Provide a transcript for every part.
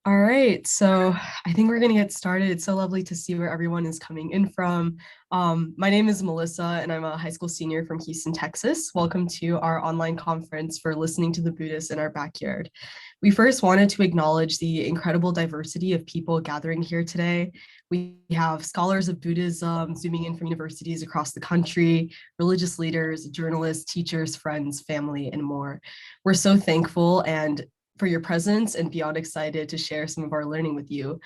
All right, so I think we're gonna get started. It's so lovely to see where everyone is coming in from. My name is Melissa, and I'm a high school senior from Houston, Texas. Welcome to our online conference for listening to the Buddhists in our backyard. We first wanted to acknowledge the incredible diversity of people gathering here today. We have scholars of Buddhism zooming in from universities across the country, religious leaders, journalists, teachers, friends, family, and more. We're so thankful and for your presence and beyond excited to share some of our learning with you.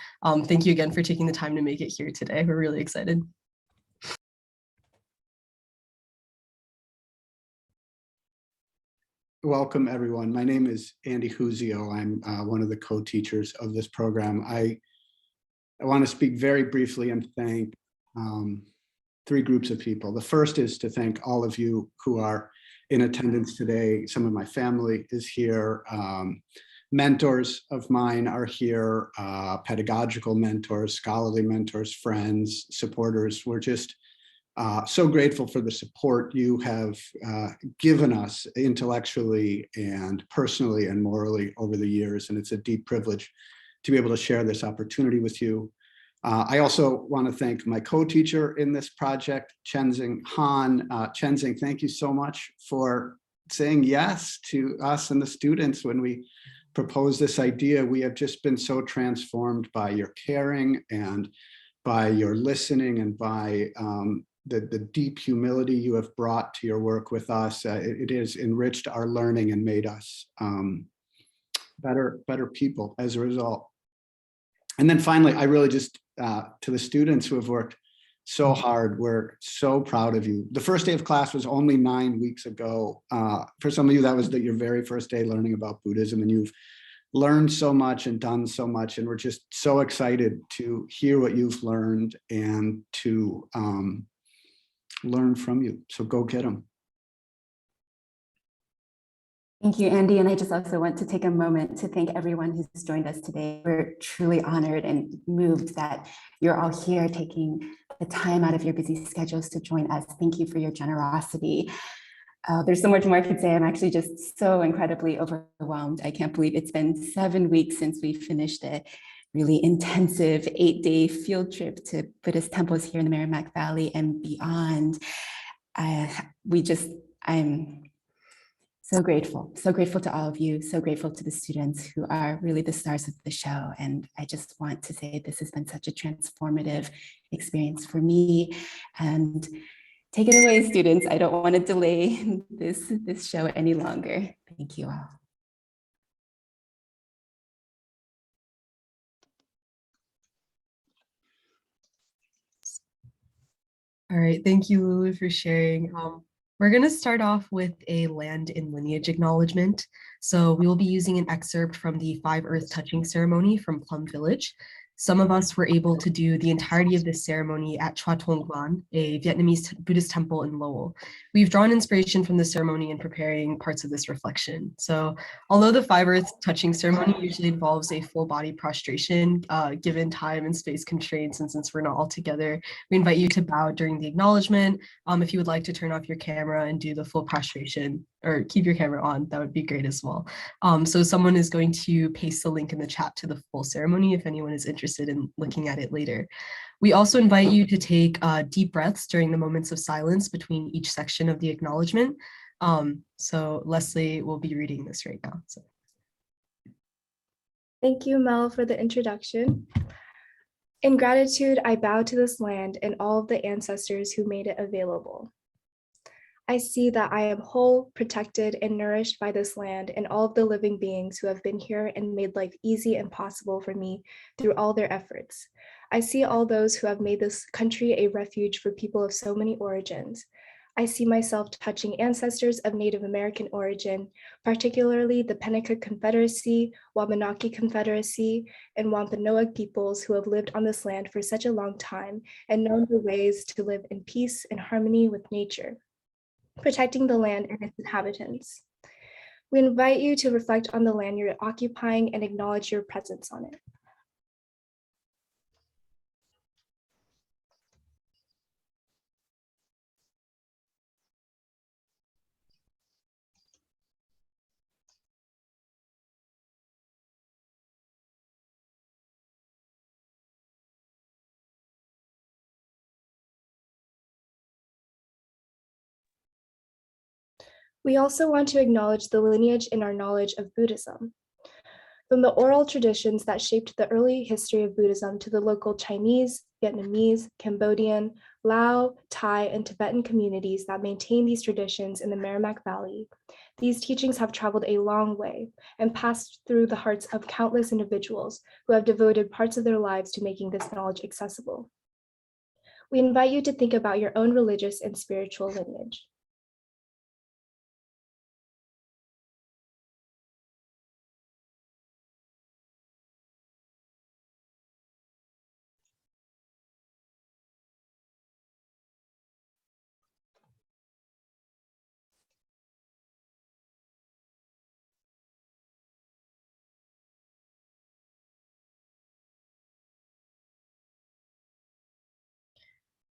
Thank you again for taking the time to make it here today. We're really excited. Welcome, everyone. My name is Andy Huzio. I'm one of the co-teachers of this program. I want to speak very briefly and thank three groups of people. The first is to thank all of you who are in attendance today. Some of my family is here. Mentors of mine are here, pedagogical mentors, scholarly mentors, friends, supporters. We're just so grateful for the support you have given us intellectually and personally and morally over the years. And it's a deep privilege to be able to share this opportunity with you. I also want to thank my co-teacher in this project, Chenzing Han. Chenzing, thank you so much for saying yes to us and the students when we proposed this idea. We have just been so transformed by your caring and by your listening and by the deep humility you have brought to your work with us. It has enriched our learning and made us better people as a result. And then finally, I really just, to the students who have worked so hard, we're so proud of you. The first day of class was only 9 weeks ago. For some of you, that was your very first day learning about Buddhism, and you've learned so much and done so much. And we're just so excited to hear what you've learned and to learn from you. So go get them. Thank you, Andy. And I just also want to take a moment to thank everyone who's joined us today. We're truly honored and moved that you're all here taking the time out of your busy schedules to join us. Thank you for your generosity. There's so much more I could say. I'm actually just so incredibly overwhelmed. I can't believe it's been 7 weeks since we finished a really intensive 8-day field trip to Buddhist temples here in the Merrimack Valley and beyond. I'm so grateful to all of you, so grateful to the students who are really the stars of the show. And I just want to say this has been such a transformative experience for me. And take it away, students. I don't want to delay this show any longer. Thank you all. All right, thank you, Lulu, for sharing. We're going to start off with a land and lineage acknowledgement. So we will be using an excerpt from the Five Earth Touching ceremony from Plum Village. Some of us were able to do the entirety of this ceremony at Chua Thong Quan, a Vietnamese Buddhist temple in Lowell. We've drawn inspiration from the ceremony in preparing parts of this reflection. So although the Five Earth Touching ceremony usually involves a full body prostration, given time and space constraints, and since we're not all together, we invite you to bow during the acknowledgement. If you would like to turn off your camera and do the full prostration, or keep your camera on, that would be great as well. So someone is going to paste the link in the chat to the full ceremony if anyone is interested in looking at it later. We also invite you to take deep breaths during the moments of silence between each section of the acknowledgement. So Leslie will be reading this right now. So. Thank you, Mel, for the introduction. In gratitude, I bow to this land and all of the ancestors who made it available. I see that I am whole, protected, and nourished by this land and all of the living beings who have been here and made life easy and possible for me through all their efforts. I see all those who have made this country a refuge for people of so many origins. I see myself touching ancestors of Native American origin, particularly the Pennacook Confederacy, Wabanaki Confederacy, and Wampanoag peoples who have lived on this land for such a long time and known the ways to live in peace and harmony with nature, protecting the land and its inhabitants. We invite you to reflect on the land you're occupying and acknowledge your presence on it. We also want to acknowledge the lineage in our knowledge of Buddhism. From the oral traditions that shaped the early history of Buddhism to the local Chinese, Vietnamese, Cambodian, Lao, Thai, and Tibetan communities that maintain these traditions in the Merrimack Valley, these teachings have traveled a long way and passed through the hearts of countless individuals who have devoted parts of their lives to making this knowledge accessible. We invite you to think about your own religious and spiritual lineage.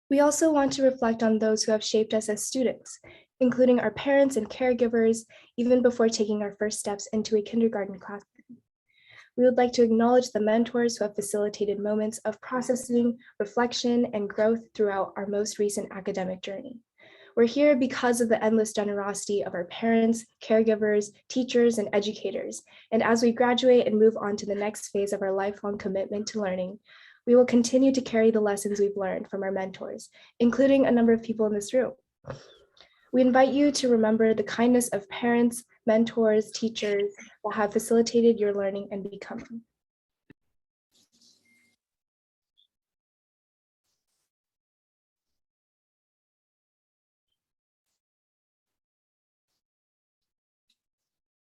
We also want to reflect on those who have shaped us as students, including our parents and caregivers, even before taking our first steps into a kindergarten classroom. We would like to acknowledge the mentors who have facilitated moments of processing, reflection, and growth throughout our most recent academic journey. We're here because of the endless generosity of our parents, caregivers, teachers, and educators. And as we graduate and move on to the next phase of our lifelong commitment to learning, we will continue to carry the lessons we've learned from our mentors, including a number of people in this room. We invite you to remember the kindness of parents, mentors, teachers that have facilitated your learning and becoming.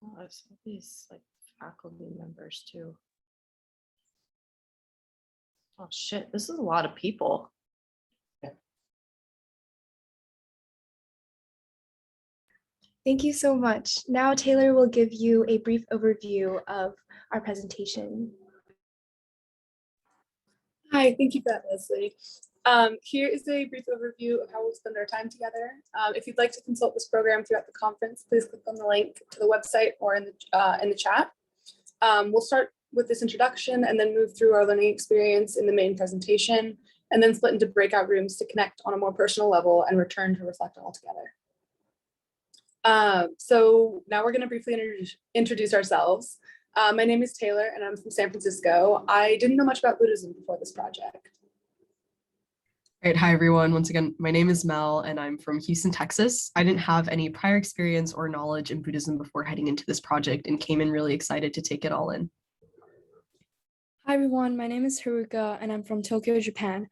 Oh, I saw these like faculty members too. Oh shit, this is a lot of people. Thank you so much. Now Taylor will give you a brief overview of our presentation. Hi, thank you for that, Leslie. Here is a brief overview of how we'll spend our time together. If you'd like to consult this program throughout the conference, please click on the link to the website or in the chat. We'll start with this introduction and then move through our learning experience in the main presentation, and then split into breakout rooms to connect on a more personal level and return to reflect all together. So now we're going to briefly introduce ourselves. My name is Taylor and I'm from San Francisco. I didn't know much about Buddhism before this project. Great. Hi, everyone. Once again, my name is Mel and I'm from Houston, Texas. I didn't have any prior experience or knowledge in Buddhism before heading into this project and came in really excited to take it all in. Hi, everyone. My name is Haruka and I'm from Tokyo, Japan.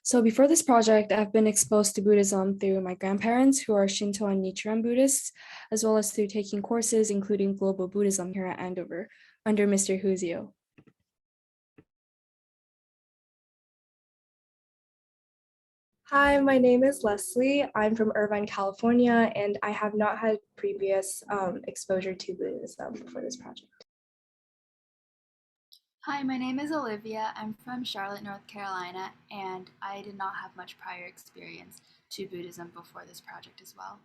So before this project, I've been exposed to Buddhism through my grandparents, who are Shinto and Nichiren Buddhists, as well as through taking courses, including Global Buddhism here at Andover, under Mr. Huzio. Hi, my name is Leslie. I'm from Irvine, California, and I have not had previous exposure to Buddhism before this project. Hi, my name is Olivia. I'm from Charlotte, North Carolina, and I did not have much prior experience to Buddhism before this project as well.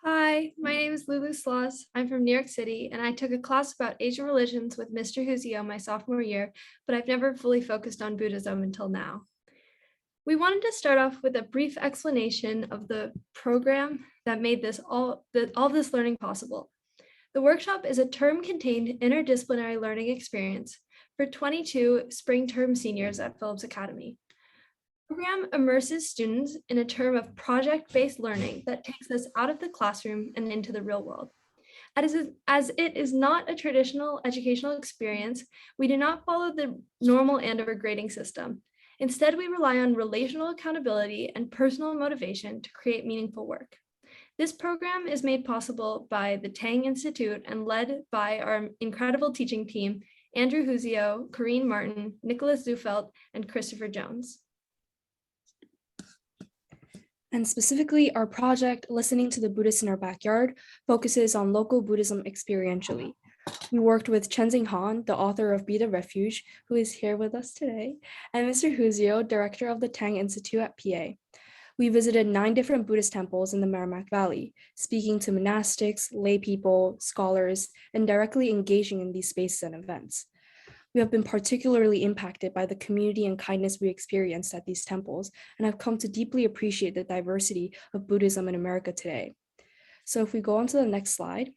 Hi, my name is Lulu Sloss. I'm from New York City, and I took a class about Asian religions with Mr. Huzio my sophomore year, but I've never fully focused on Buddhism until now. We wanted to start off with a brief explanation of the program that made all of this learning possible. The workshop is a term-contained interdisciplinary learning experience for 22 spring term seniors at Phillips Academy. The program immerses students in a term of project-based learning that takes us out of the classroom and into the real world. As it is not a traditional educational experience, we do not follow the normal Andover grading system. Instead, we rely on relational accountability and personal motivation to create meaningful work. This program is made possible by the Tang Institute and led by our incredible teaching team, Andrew Huzio, Corrine Martin, Nicholas Zufelt, and Christopher Jones. And specifically, our project, Listening to the Buddhists in Our Backyard, focuses on local Buddhism experientially. We worked with Chenzing Han, the author of Be the Refuge, who is here with us today, and Mr. Huzio, director of the Tang Institute at PA. We visited 9 different Buddhist temples in the Merrimack Valley, speaking to monastics, lay people, scholars, and directly engaging in these spaces and events. We have been particularly impacted by the community and kindness we experienced at these temples, and have come to deeply appreciate the diversity of Buddhism in America today. So if we go on to the next slide,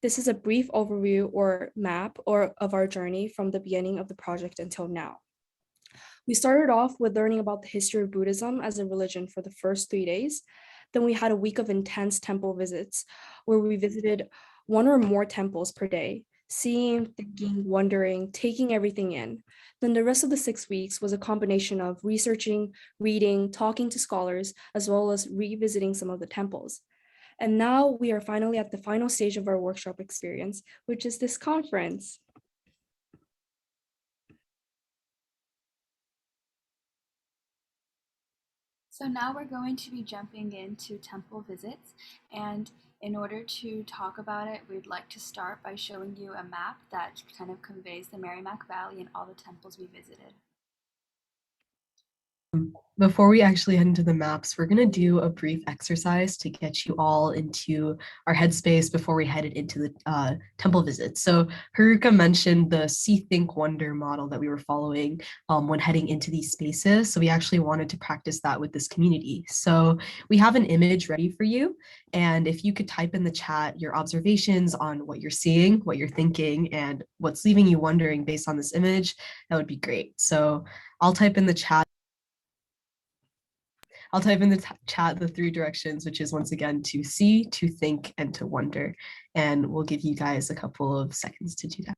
this is a brief overview or map of our journey from the beginning of the project until now. We started off with learning about the history of Buddhism as a religion for the first 3 days. Then we had a week of intense temple visits where we visited one or more temples per day, seeing, thinking, wondering, taking everything in. Then the rest of the 6 weeks was a combination of researching, reading, talking to scholars, as well as revisiting some of the temples. And now we are finally at the final stage of our workshop experience, which is this conference. So now we're going to be jumping into temple visits, and in order to talk about it, we'd like to start by showing you a map that kind of conveys the Merrimack Valley and all the temples we visited. Before we actually head into the maps, we're going to do a brief exercise to get you all into our headspace before we headed into the temple visits. So Haruka mentioned the See, Think, Wonder model that we were following when heading into these spaces. So we actually wanted to practice that with this community. So we have an image ready for you. And if you could type in the chat your observations on what you're seeing, what you're thinking, and what's leaving you wondering based on this image, that would be great. So I'll type in the chat. I'll type in the chat the 3 directions, which is once again to see, to think, and to wonder. And we'll give you guys a couple of seconds to do that.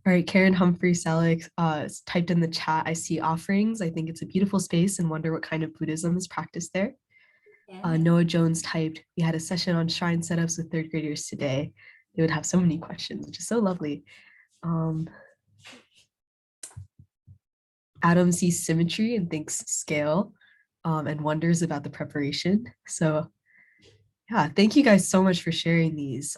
All right, Karen Humphrey Selleck typed in the chat, I see offerings. I think it's a beautiful space and wonder what kind of Buddhism is practiced there. Noah Jones typed, we had a session on shrine setups with 3rd graders today. They would have so many questions, which is so lovely. Adam sees symmetry and thinks scale and wonders about the preparation. So yeah, thank you guys so much for sharing these.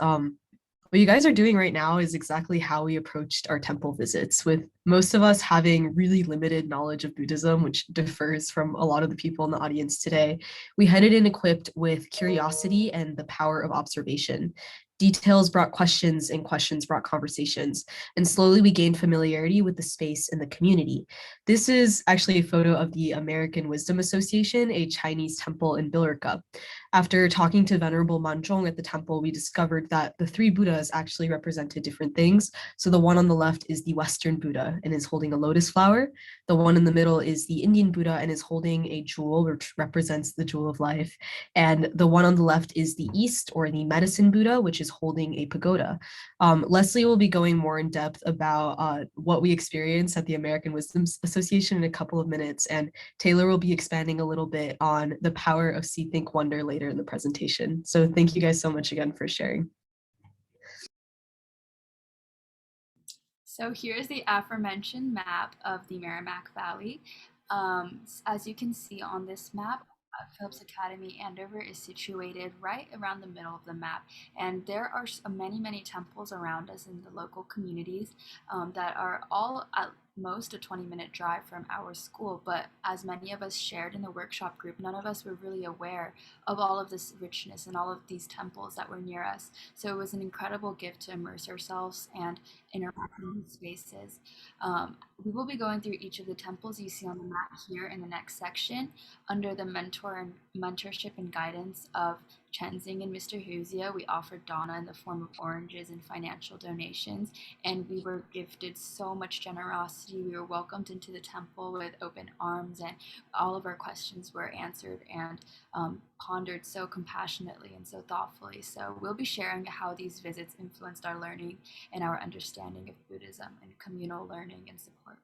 What you guys are doing right now is exactly how we approached our temple visits, with most of us having really limited knowledge of Buddhism, which differs from a lot of the people in the audience today. We headed in equipped with curiosity and the power of observation. Details brought questions and questions brought conversations, and slowly we gained familiarity with the space and the community. This is actually a photo of the American Wisdom Association, a Chinese temple in Billerica. After talking to Venerable Manzhong at the temple, we discovered that the 3 Buddhas actually represented different things. So the one on the left is the Western Buddha and is holding a lotus flower. The one in the middle is the Indian Buddha and is holding a jewel, which represents the jewel of life. And the one on the left is the East, or the Medicine Buddha, which is holding a pagoda. Leslie will be going more in depth about what we experienced at the American Wisdom Association in a couple of minutes, and Taylor will be expanding a little bit on the power of See, Think, Wonder later in the presentation. So thank you guys so much again for sharing. So here's the aforementioned map of the Merrimack Valley. As you can see on this map, Phillips Academy Andover is situated right around the middle of the map, and there are many temples around us in the local communities that are all at most a 20-minute drive from our school. But as many of us shared in the workshop group, none of us were really aware of all of this richness and all of these temples that were near us. So it was an incredible gift to immerse ourselves and interact in these spaces. We will be going through each of the temples you see on the map here in the next section under the mentorship and guidance of Chenzing and Mr. Huzia. We offered Donna in the form of oranges and financial donations, and we were gifted so much generosity. We were welcomed into the temple with open arms, and all of our questions were answered and pondered so compassionately and so thoughtfully. So we'll be sharing how these visits influenced our learning and our understanding of Buddhism and communal learning and support.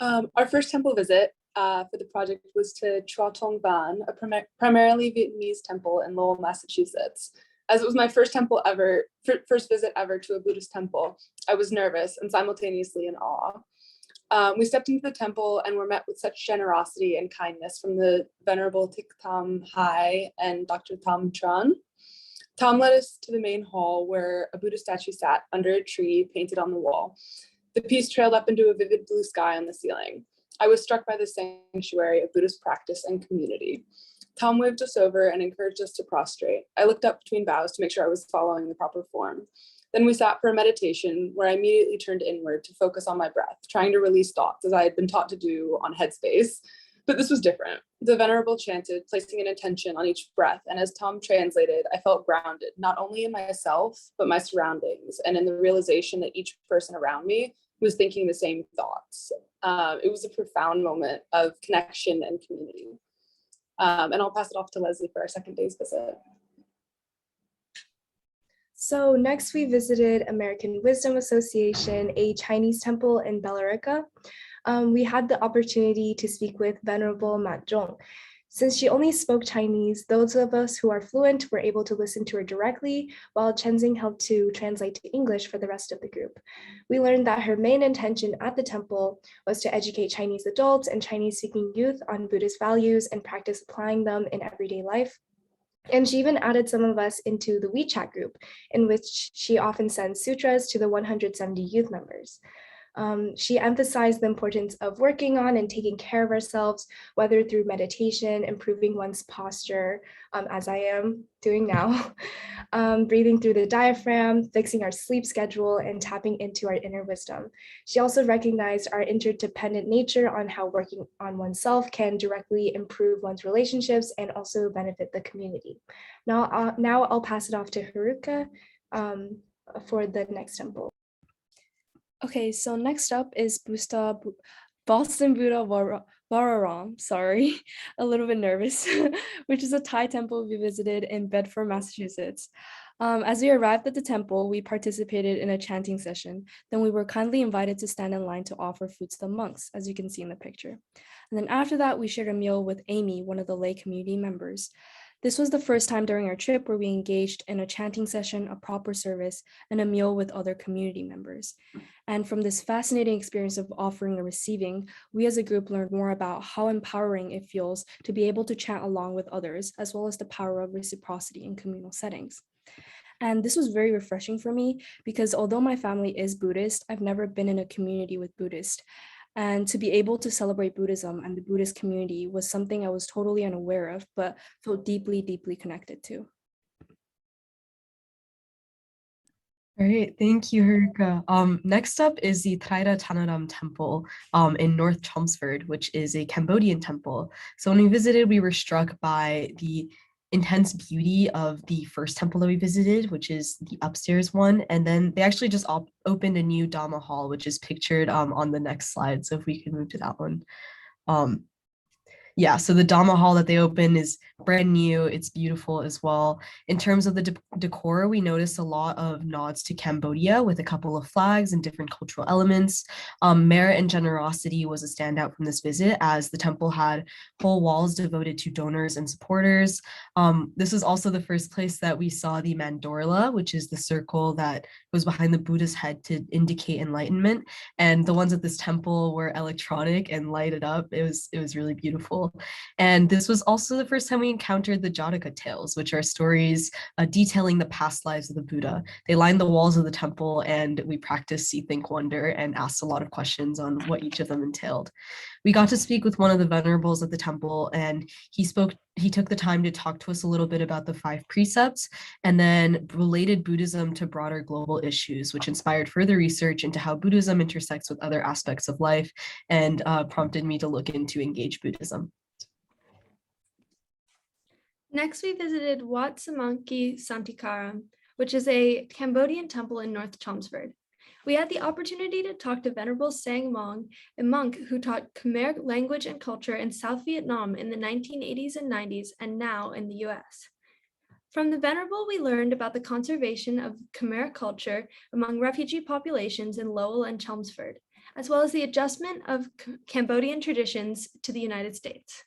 Our first temple visit for the project was to Chua Tong Ban, a primarily Vietnamese temple in Lowell, Massachusetts. As it was my first visit ever to a Buddhist temple, I was nervous and simultaneously in awe. We stepped into the temple and were met with such generosity and kindness from the Venerable Thich Tham Hai and Dr. Tham Tran. Tom led us to the main hall where a Buddha statue sat under a tree painted on the wall. The piece trailed up into a vivid blue sky on the ceiling. I was struck by the sanctuary of Buddhist practice and community. Tom waved us over and encouraged us to prostrate. I looked up between bows to make sure I was following the proper form. Then we sat for a meditation where I immediately turned inward to focus on my breath, trying to release thoughts as I had been taught to do on Headspace. But this was different. The Venerable chanted, placing an intention on each breath. And as Tom translated, I felt grounded, not only in myself, but my surroundings, and in the realization that each person around me was thinking the same thoughts. It was a profound moment of connection and community. And I'll pass it off to Leslie for our second day's visit. So next we visited American Wisdom Association, a Chinese temple in Billerica. We had the opportunity to speak with Venerable Mat Zhong. Since she only spoke Chinese, those of us who are fluent were able to listen to her directly, while Chenzing helped to translate to English for the rest of the group. We learned that her main intention at the temple was to educate Chinese adults and Chinese-speaking youth on Buddhist values and practice applying them in everyday life. And she even added some of us into the WeChat group, in which she often sends sutras to the 170 youth members. She emphasized the importance of working on and taking care of ourselves, whether through meditation, improving one's posture, as I am doing now, breathing through the diaphragm, fixing our sleep schedule, and tapping into our inner wisdom. She also recognized our interdependent nature on how working on oneself can directly improve one's relationships and also benefit the community. Now I'll pass it off to Haruka for the next temple. Okay, so next up is Boston Buddha Vararam, sorry, a little bit nervous, which is a Thai temple we visited in Bedford, Massachusetts. As we arrived at the temple, we participated in a chanting session. Then we were kindly invited to stand in line to offer food to the monks, as you can see in the picture. And then after that, we shared a meal with Amy, one of the lay community members. This was the first time during our trip where we engaged in a chanting session, a proper service, and a meal with other community members. And from this fascinating experience of offering and receiving, we as a group learned more about how empowering it feels to be able to chant along with others, as well as the power of reciprocity in communal settings. And this was very refreshing for me because although my family is Buddhist, I've never been in a community with Buddhists. And to be able to celebrate Buddhism and the Buddhist community was something I was totally unaware of, but felt deeply, deeply connected to. All right, thank you, Haruka. Next up is the Traira Thanaram Temple in North Chelmsford, which is a Cambodian temple. So when we visited, we were struck by the intense beauty of the first temple that we visited, which is the upstairs one. And then they actually just opened a new Dhamma hall, which is pictured on the next slide. So if we can move to that one. Yeah, so the Dhamma hall that they opened is brand new. It's beautiful as well. In terms of the decor, we noticed a lot of nods to Cambodia with a couple of flags and different cultural elements. Merit and generosity was a standout from this visit as the temple had whole walls devoted to donors and supporters. This was also the first place that we saw the mandorla, which is the circle that goes behind the Buddha's head to indicate enlightenment. And the ones at this temple were electronic and lighted up. It was really beautiful. And this was also the first time we encountered the Jataka tales, which are stories detailing the past lives of the Buddha. They lined the walls of the temple and we practiced see, think, wonder and asked a lot of questions on what each of them entailed. We got to speak with one of the venerables at the temple and he took the time to talk to us a little bit about the 5 precepts and then related Buddhism to broader global issues, which inspired further research into how Buddhism intersects with other aspects of life and prompted me to look into Engage Buddhism. Next, we visited Wat Samanki Santikaram, which is a Cambodian temple in North Chelmsford. We had the opportunity to talk to Venerable Sang Mong, a monk who taught Khmer language and culture in South Vietnam in the 1980s and 90s and now in the US. From the Venerable, we learned about the conservation of Khmer culture among refugee populations in Lowell and Chelmsford, as well as the adjustment of Cambodian traditions to the United States.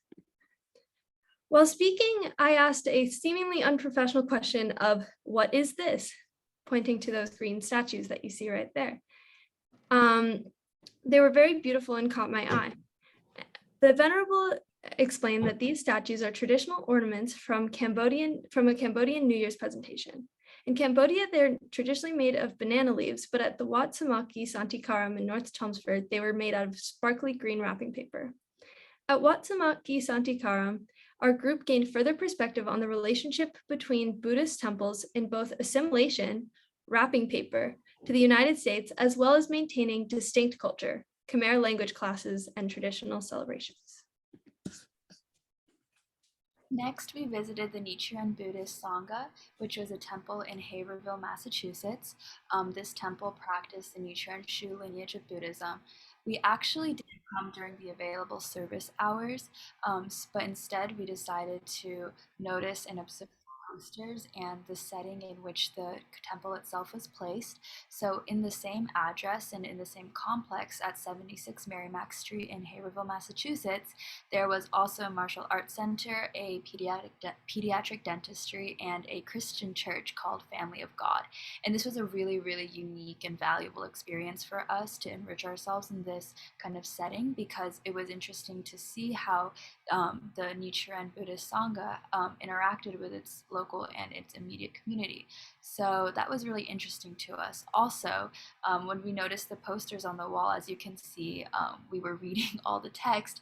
While speaking, I asked a seemingly unprofessional question of, "What is this?" pointing to those green statues that you see right there. They were very beautiful and caught my eye. The Venerable explained that these statues are traditional ornaments from a Cambodian New Year's presentation. In Cambodia, they're traditionally made of banana leaves, but at the Wat Samaki Santikaram in North Chelmsford, they were made out of sparkly green wrapping paper. At Wat Samaki Santikaram, our group gained further perspective on the relationship between Buddhist temples in both assimilation, wrapping paper, to the United States, as well as maintaining distinct culture, Khmer language classes, and traditional celebrations. Next, we visited the Nichiren Buddhist Sangha, which was a temple in Haverhill, Massachusetts. This temple practiced the Nichiren Shu lineage of Buddhism. We actually didn't come during the available service hours, but instead we decided to notice and observe posters and the setting in which the temple itself was placed. So in the same address and in the same complex at 76 Merrimack Street in Haverhill, Massachusetts, there was also a martial arts center, a pediatric dentistry, and a Christian church called Family of God. And this was a really, really unique and valuable experience for us to enrich ourselves in this kind of setting, because it was interesting to see how the Nichiren Buddhist Sangha interacted with its local and its immediate community. So that was really interesting to us. Also, when we noticed the posters on the wall, as you can see, we were reading all the text.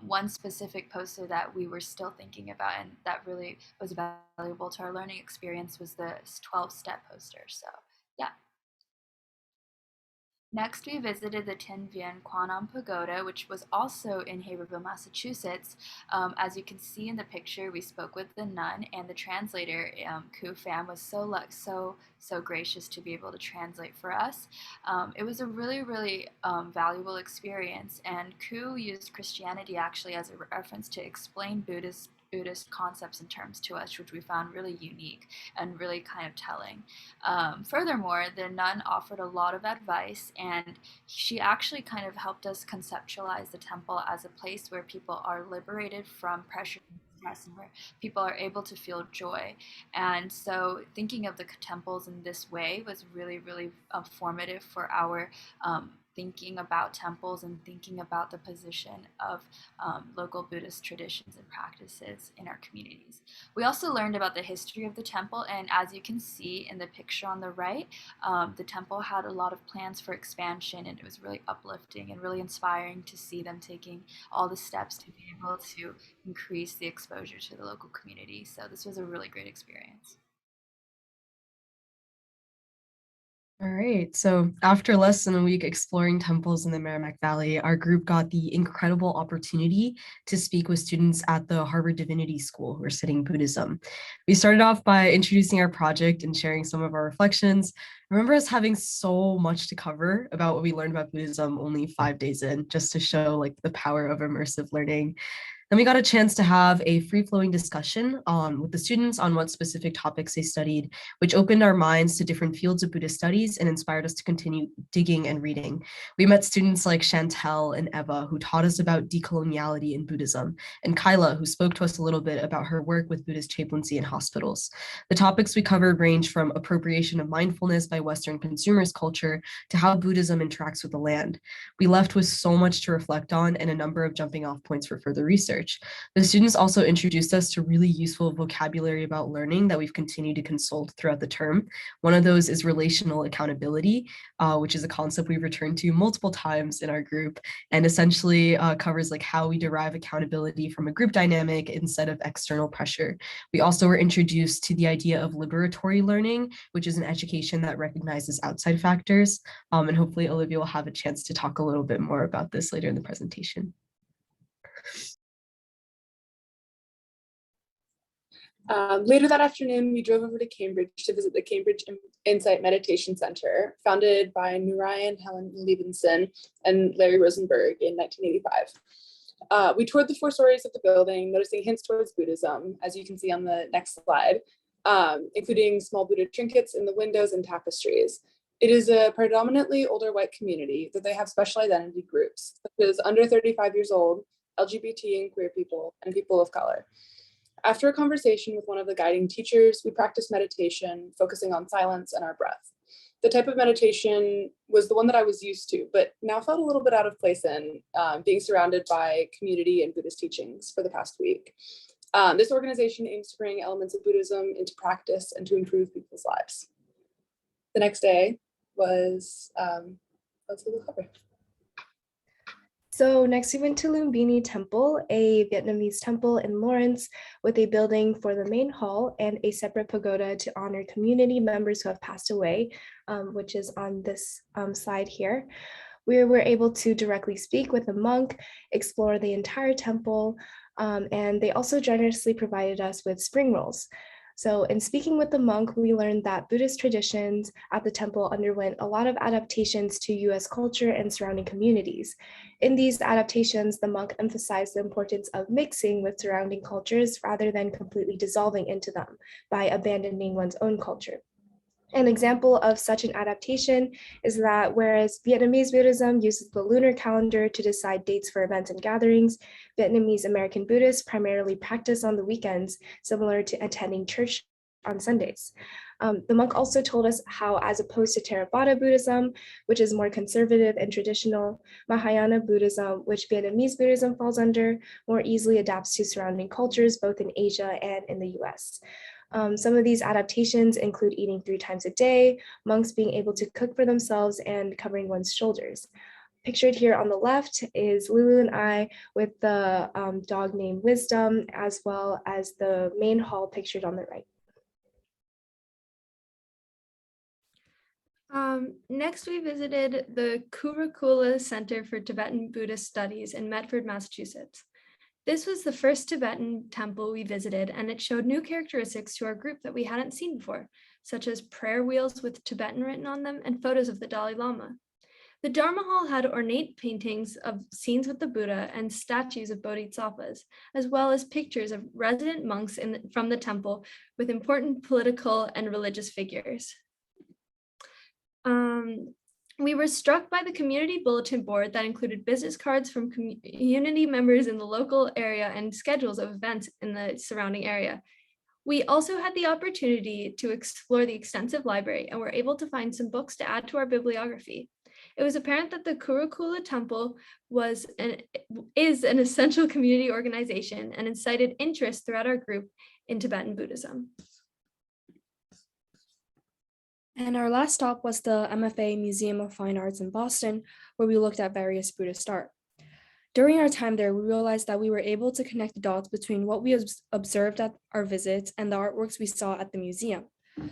One specific poster that we were still thinking about and that really was valuable to our learning experience was the 12-step poster. So yeah. Next, we visited the Tin Vien Kwanam Pagoda, which was also in Haverhill, Massachusetts. As you can see in the picture, we spoke with the nun, and the translator, Ku Pham, was so gracious to be able to translate for us. It was a really, really valuable experience, and Ku used Christianity actually as a reference to explain Buddhist concepts and terms to us, which we found really unique and really kind of telling. Furthermore, the nun offered a lot of advice, and she actually kind of helped us conceptualize the temple as a place where people are liberated from pressure and stress, and where people are able to feel joy. And so thinking of the temples in this way was really, really formative for our thinking about temples and thinking about the position of local Buddhist traditions and practices in our communities. We also learned about the history of the temple, and as you can see in the picture on the right, the temple had a lot of plans for expansion, and it was really uplifting and really inspiring to see them taking all the steps to be able to increase the exposure to the local community. So this was a really great experience. All right, so after less than a week exploring temples in the Merrimack Valley, our group got the incredible opportunity to speak with students at the Harvard Divinity School who are studying Buddhism. We started off by introducing our project and sharing some of our reflections. I remember us having so much to cover about what we learned about Buddhism only 5 days in, just to show like the power of immersive learning. Then we got a chance to have a free-flowing discussion with the students on what specific topics they studied, which opened our minds to different fields of Buddhist studies and inspired us to continue digging and reading. We met students like Chantel and Eva, who taught us about decoloniality in Buddhism, and Kyla, who spoke to us a little bit about her work with Buddhist chaplaincy in hospitals. The topics we covered range from appropriation of mindfulness by Western consumers culture to how Buddhism interacts with the land. We left with so much to reflect on and a number of jumping off points for further research. The students also introduced us to really useful vocabulary about learning that we've continued to consult throughout the term. One of those is relational accountability, which is a concept we've returned to multiple times in our group, and essentially covers like how we derive accountability from a group dynamic instead of external pressure. We also were introduced to the idea of liberatory learning, which is an education that recognizes outside factors. And hopefully Olivia will have a chance to talk a little bit more about this later in the presentation. Later that afternoon, we drove over to Cambridge to visit the Cambridge Insight Meditation Center, founded by Narayan Helen Levinson and Larry Rosenberg in 1985. We toured the 4 stories of the building, noticing hints towards Buddhism, as you can see on the next slide, including small Buddha trinkets in the windows and tapestries. It is a predominantly older white community, that they have special identity groups, such as under 35 years old, LGBT and queer people, and people of color. After a conversation with one of the guiding teachers, we practiced meditation, focusing on silence and our breath. The type of meditation was the one that I was used to, but now felt a little bit out of place in, being surrounded by community and Buddhist teachings for the past week. This organization aims to bring elements of Buddhism into practice and to improve people's lives. The next day was, let's see the cover. So next we went to Lumbini Temple, a Vietnamese temple in Lawrence with a building for the main hall and a separate pagoda to honor community members who have passed away, which is on this slide here. We were able to directly speak with a monk, explore the entire temple, and they also generously provided us with spring rolls. So in speaking with the monk, we learned that Buddhist traditions at the temple underwent a lot of adaptations to US culture and surrounding communities. In these adaptations, the monk emphasized the importance of mixing with surrounding cultures rather than completely dissolving into them by abandoning one's own culture. An example of such an adaptation is that whereas Vietnamese Buddhism uses the lunar calendar to decide dates for events and gatherings, Vietnamese American Buddhists primarily practice on the weekends, similar to attending church on Sundays. The monk also told us how, as opposed to Theravada Buddhism, which is more conservative and traditional, Mahayana Buddhism, which Vietnamese Buddhism falls under, more easily adapts to surrounding cultures, both in Asia and in the US. Some of these adaptations include eating 3 times a day, monks being able to cook for themselves, and covering one's shoulders. Pictured here on the left is Lulu and I with the dog named Wisdom, as well as the main hall pictured on the right. Next, we visited the Kurakula Center for Tibetan Buddhist Studies in Medford, Massachusetts. This was the first Tibetan temple we visited, and it showed new characteristics to our group that we hadn't seen before, such as prayer wheels with Tibetan written on them and photos of the Dalai Lama. The Dharma Hall had ornate paintings of scenes with the Buddha and statues of bodhisattvas, as well as pictures of resident monks from the temple with important political and religious figures. We were struck by the community bulletin board that included business cards from community members in the local area and schedules of events in the surrounding area. We also had the opportunity to explore the extensive library and were able to find some books to add to our bibliography. It was apparent that the Kurakula Temple is an essential community organization and incited interest throughout our group in Tibetan Buddhism. And our last stop was the MFA Museum of Fine Arts in Boston, where we looked at various Buddhist art. During our time there, we realized that we were able to connect the dots between what we observed at our visits and the artworks we saw at the museum.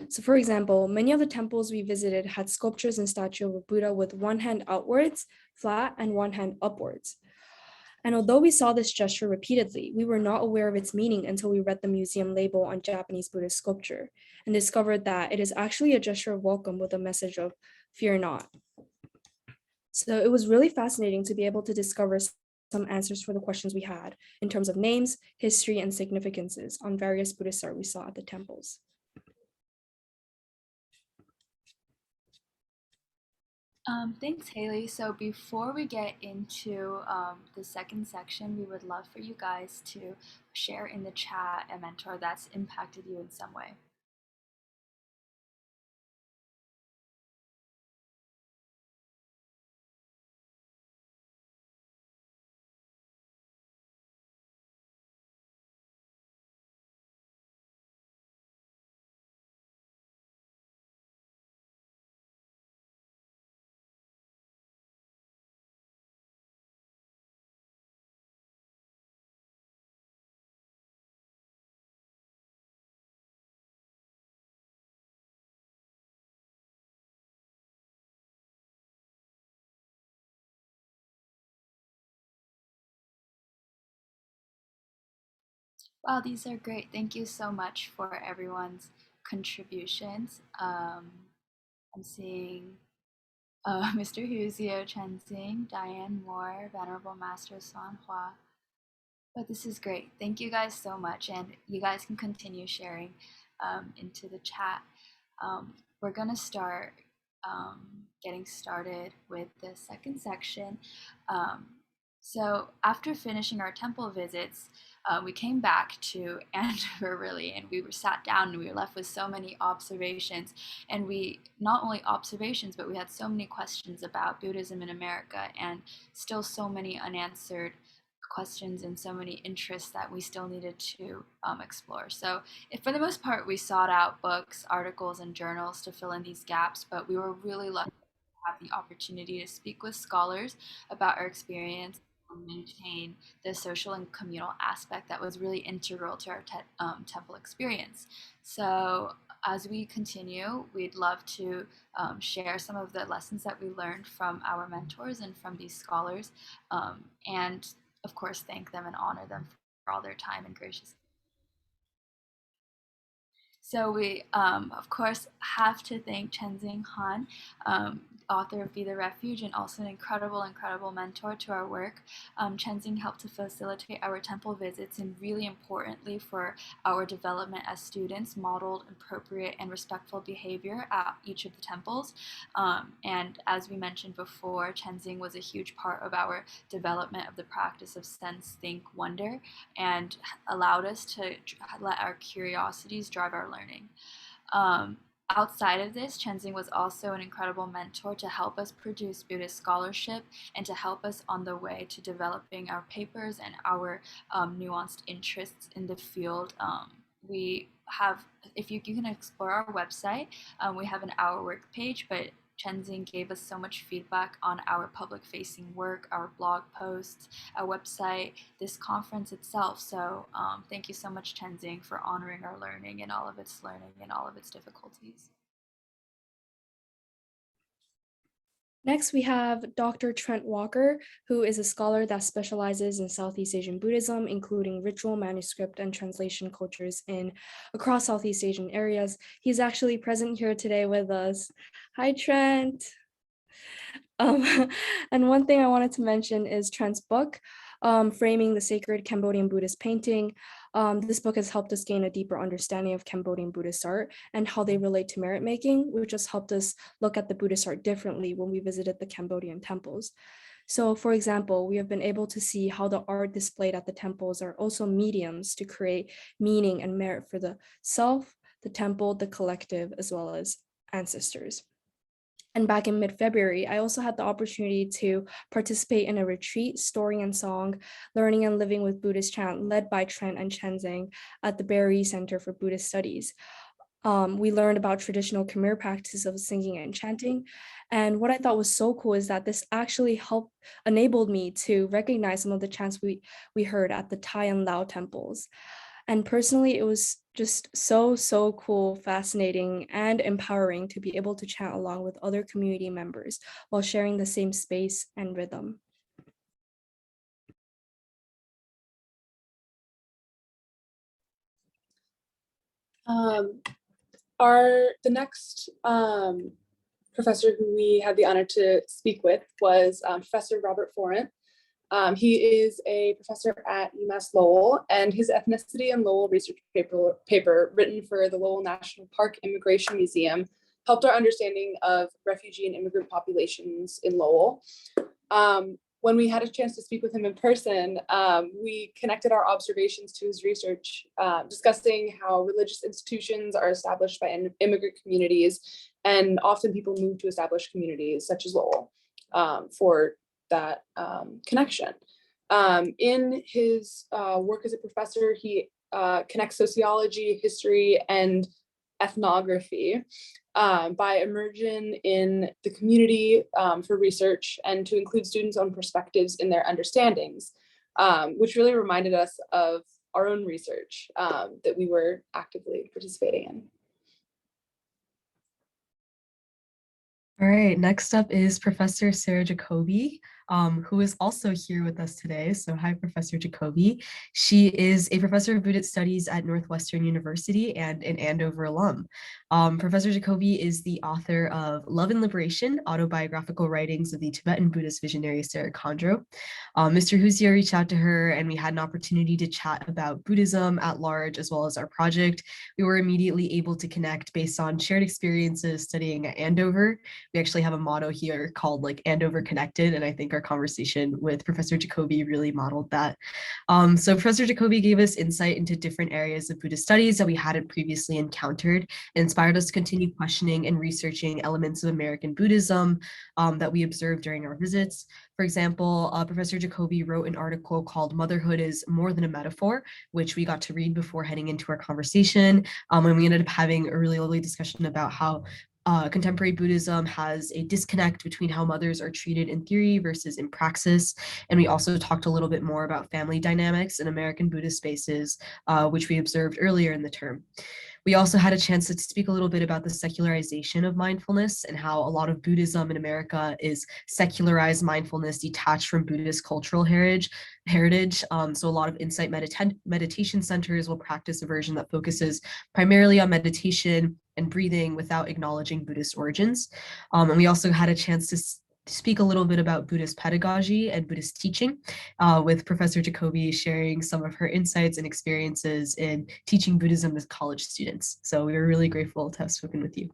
So for example, many of the temples we visited had sculptures and statues of a Buddha with one hand outwards, flat, and one hand upwards. And although we saw this gesture repeatedly, we were not aware of its meaning until we read the museum label on Japanese Buddhist sculpture and discovered that it is actually a gesture of welcome with a message of fear not. So it was really fascinating to be able to discover some answers for the questions we had in terms of names, history, and significances on various Buddhist art we saw at the temples. Thanks, Haley. So before we get into the second section, we would love for you guys to share in the chat a mentor that's impacted you in some way. Wow, these are great. Thank you so much for everyone's contributions. I'm seeing Mr. Huzio Chenzing, Diane Moore, Venerable Master San Hua. But this is great. Thank you guys so much. And you guys can continue sharing into the chat. We're going to start getting started with the second section. So after finishing our temple visits, we came back to Andover really, and we were sat down and we were left with so many observations. And we, not only observations, but we had so many questions about Buddhism in America, and still so many unanswered questions and so many interests that we still needed to explore. So for the most part, we sought out books, articles, and journals to fill in these gaps, but we were really lucky to have the opportunity to speak with scholars about our experience and maintain the social and communal aspect that was really integral to our temple experience. So as we continue, we'd love to share some of the lessons that we learned from our mentors and from these scholars, and of course, thank them and honor them for all their time and graciousness. So we, of course, have to thank Chenzing Han, author of Be the Refuge, and also an incredible mentor to our work. Chenzing helped to facilitate our temple visits, and really importantly for our development as students, modeled appropriate and respectful behavior at each of the temples. And as we mentioned before, Chenzing was a huge part of our development of the practice of sense, think, wonder, and allowed us to let our curiosities drive our learning. Outside of this, Chenzing was also an incredible mentor to help us produce Buddhist scholarship and to help us on the way to developing our papers and our nuanced interests in the field. We have, if you can explore our website, we have an Our Work page, but Chenzing gave us so much feedback on our public-facing work, our blog posts, our website, this conference itself. So thank you so much, Chenzing, for honoring our learning and all of its difficulties. Next, we have Dr. Trent Walker, who is a scholar that specializes in Southeast Asian Buddhism, including ritual, manuscript, and translation cultures across Southeast Asian areas. He's actually present here today with us. Hi, Trent. And one thing I wanted to mention is Trent's book, Framing the Sacred Cambodian Buddhist Painting. This book has helped us gain a deeper understanding of Cambodian Buddhist art and how they relate to merit making, which has helped us look at the Buddhist art differently when we visited the Cambodian temples. So, for example, we have been able to see how the art displayed at the temples are also mediums to create meaning and merit for the self, the temple, the collective, as well as ancestors. And back in mid-February, I also had the opportunity to participate in a retreat, Story and Song, Learning and Living with Buddhist Chant, led by Trent and Chenzing at the Barry Center for Buddhist Studies. We learned about traditional Khmer practices of singing and chanting. And what I thought was so cool is that this actually enabled me to recognize some of the chants we heard at the Thai and Lao temples. And personally, it was just so cool, fascinating, and empowering to be able to chant along with other community members while sharing the same space and rhythm. The next professor who we had the honor to speak with was Professor Robert Forant. He is a professor at UMass Lowell, and his ethnicity and Lowell research paper written for the Lowell National Park Immigration Museum helped our understanding of refugee and immigrant populations in Lowell. When we had a chance to speak with him in person, we connected our observations to his research, discussing how religious institutions are established by immigrant communities, and often people move to establish communities such as Lowell for that connection. In his work as a professor, he connects sociology, history, and ethnography by immersion in the community for research and to include students' own perspectives in their understandings, which really reminded us of our own research that we were actively participating in. All right, next up is Professor Sarah Jacoby. who is also here with us today. So hi, Professor Jacoby. She is a professor of Buddhist studies at Northwestern University and an Andover alum. Professor Jacoby is the author of Love and Liberation, Autobiographical Writings of the Tibetan Buddhist Visionary Sarah Khandro. Mr. Huzio reached out to her and we had an opportunity to chat about Buddhism at large, as well as our project. We were immediately able to connect based on shared experiences studying at Andover. We actually have a motto here called like Andover Connected, and I think our conversation with Professor Jacoby really modeled that. So Professor Jacoby gave us insight into different areas of Buddhist studies that we hadn't previously encountered and inspired us to continue questioning and researching elements of American Buddhism that we observed during our visits. For example, Professor Jacoby wrote an article called Motherhood is More Than a Metaphor, which we got to read before heading into our conversation. And we ended up having a really lovely discussion about how contemporary Buddhism has a disconnect between how mothers are treated in theory versus in praxis. And we also talked a little bit more about family dynamics in American Buddhist spaces, which we observed earlier in the term. We also had a chance to speak a little bit about the secularization of mindfulness and how a lot of Buddhism in America is secularized mindfulness detached from Buddhist cultural heritage. So a lot of insight meditation centers will practice a version that focuses primarily on meditation and breathing without acknowledging Buddhist origins. And we also had a chance to speak a little bit about Buddhist pedagogy and Buddhist teaching, with Professor Jacoby sharing some of her insights and experiences in teaching Buddhism to college students. So we were really grateful to have spoken with you.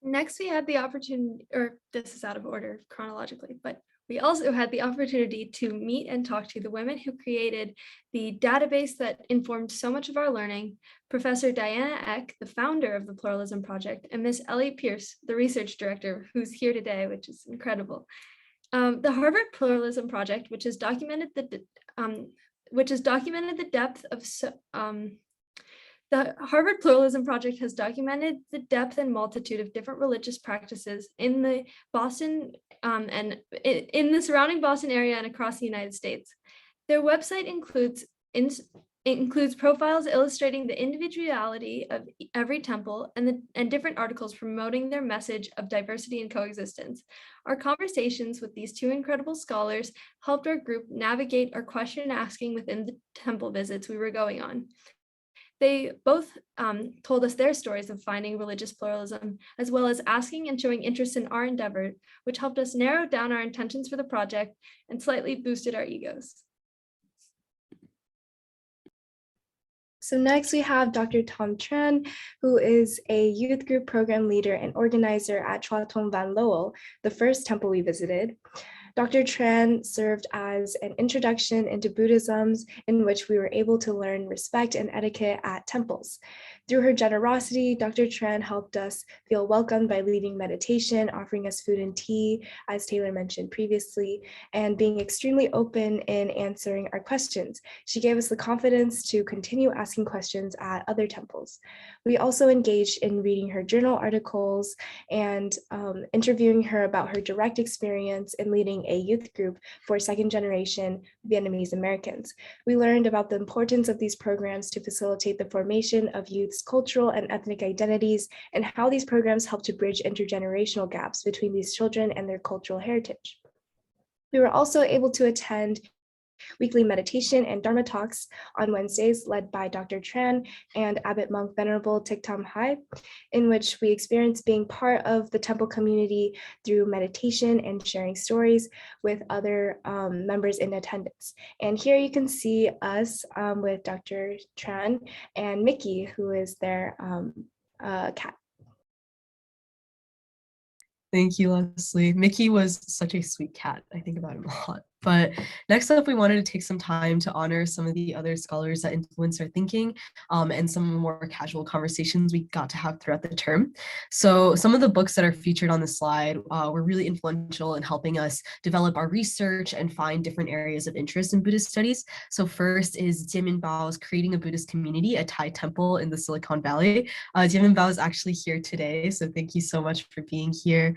Next, we had the opportunity, or this is out of order chronologically, but we also had the opportunity to meet and talk to the women who created the database that informed so much of our learning, Professor Diana Eck, the founder of the Pluralism Project, and Miss Ellie Pierce, the research director, who's here today, which is incredible. The Harvard Pluralism Project, which has documented the depth of the Harvard Pluralism Project has documented the depth and multitude of different religious practices in the Boston and in the surrounding Boston area and across the United States. Their website includes profiles illustrating the individuality of every temple and different articles promoting their message of diversity and coexistence. Our conversations with these two incredible scholars helped our group navigate our question asking within the temple visits we were going on. They both told us their stories of finding religious pluralism, as well as asking and showing interest in our endeavor, which helped us narrow down our intentions for the project and slightly boosted our egos. So next we have Dr. Tom Tran, who is a youth group program leader and organizer at Chua Tong Van Lowell, the first temple we visited. Dr. Tran served as an introduction into Buddhisms in which we were able to learn respect and etiquette at temples. Through her generosity, Dr. Tran helped us feel welcomed by leading meditation, offering us food and tea, as Taylor mentioned previously, and being extremely open in answering our questions. She gave us the confidence to continue asking questions at other temples. We also engaged in reading her journal articles and interviewing her about her direct experience in leading a youth group for second generation Vietnamese Americans. We learned about the importance of these programs to facilitate the formation of youth's cultural and ethnic identities and how these programs help to bridge intergenerational gaps between these children and their cultural heritage. We were also able to attend weekly meditation and Dharma talks on Wednesdays led by Dr. Tran and Abbot Monk Venerable Thich Tam Hai, in which we experienced being part of the temple community through meditation and sharing stories with other members in attendance. And here you can see us with Dr. Tran and Mickey, who is their cat. Thank you, Leslie. Mickey was such a sweet cat. I think about him a lot. But next up, we wanted to take some time to honor some of the other scholars that influenced our thinking and some more casual conversations we got to have throughout the term. So some of the books that are featured on the slide were really influential in helping us develop our research and find different areas of interest in Buddhist studies. So first is Jimin Bao's Creating a Buddhist Community, a Thai Temple in the Silicon Valley. Jimin Bao is actually here today, so thank you so much for being here.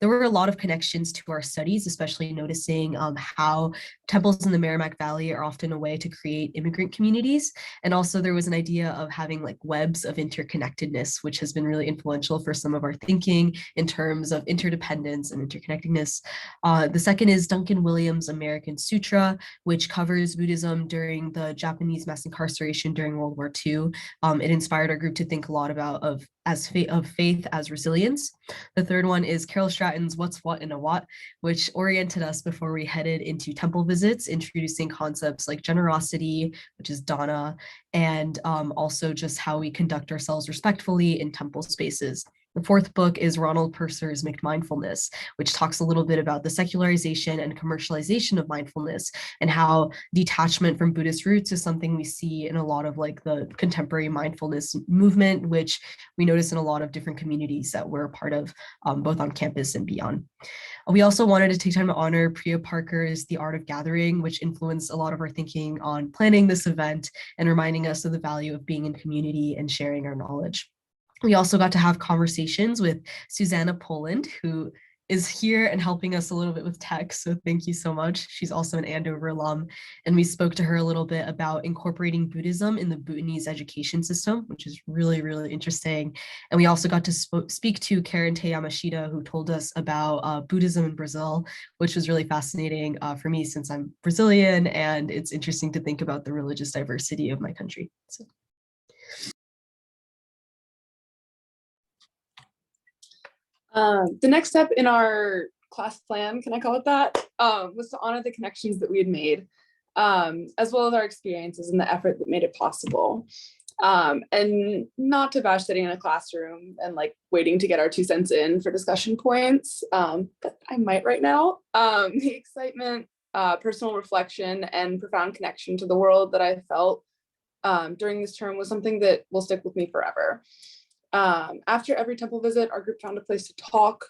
there were a lot of connections to our studies, especially noticing how temples in the Merrimack Valley are often a way to create immigrant communities. And also there was an idea of having like webs of interconnectedness, which has been really influential for some of our thinking in terms of interdependence and interconnectedness. The second is Duncan Williams' American Sutra, which covers Buddhism during the Japanese mass incarceration during World War II. It inspired our group to think a lot about of faith as resilience. The third one is Carol Stratton's What's What in a Wat, which oriented us before we headed into temple visits, introducing concepts like generosity, which is dana, and also just how we conduct ourselves respectfully in temple spaces. The fourth book is Ronald Purser's McMindfulness, which talks a little bit about the secularization and commercialization of mindfulness and how detachment from Buddhist roots is something we see in a lot of like the contemporary mindfulness movement, which we notice in a lot of different communities that we're a part of, both on campus and beyond. We also wanted to take time to honor Priya Parker's The Art of Gathering, which influenced a lot of our thinking on planning this event and reminding us of the value of being in community and sharing our knowledge. We also got to have conversations with Susanna Poland, who is here and helping us a little bit with tech. So thank you so much. She's also an Andover alum. And we spoke to her a little bit about incorporating Buddhism in the Bhutanese education system, which is really, really interesting. And we also got to speak to Karen Te Yamashita, who told us about Buddhism in Brazil, which was really fascinating for me since I'm Brazilian. And it's interesting to think about the religious diversity of my country. So. The next step in our class plan, can I call it that, was to honor the connections that we had made, as well as our experiences and the effort that made it possible. And not to bash sitting in a classroom and like waiting to get our 2 cents in for discussion points, but I might right now. The excitement, personal reflection, and profound connection to the world that I felt during this term was something that will stick with me forever. After every temple visit, our group found a place to talk,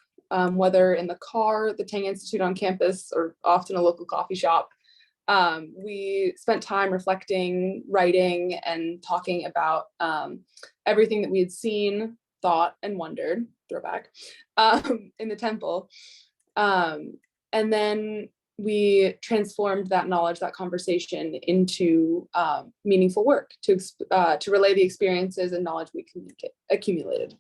whether in the car, the Tang Institute on campus, or often a local coffee shop. We spent time reflecting, writing, and talking about everything that we had seen, thought, and wondered, throwback, in the temple. And then we transformed that knowledge, that conversation, into meaningful work to relay the experiences and knowledge we accumulated.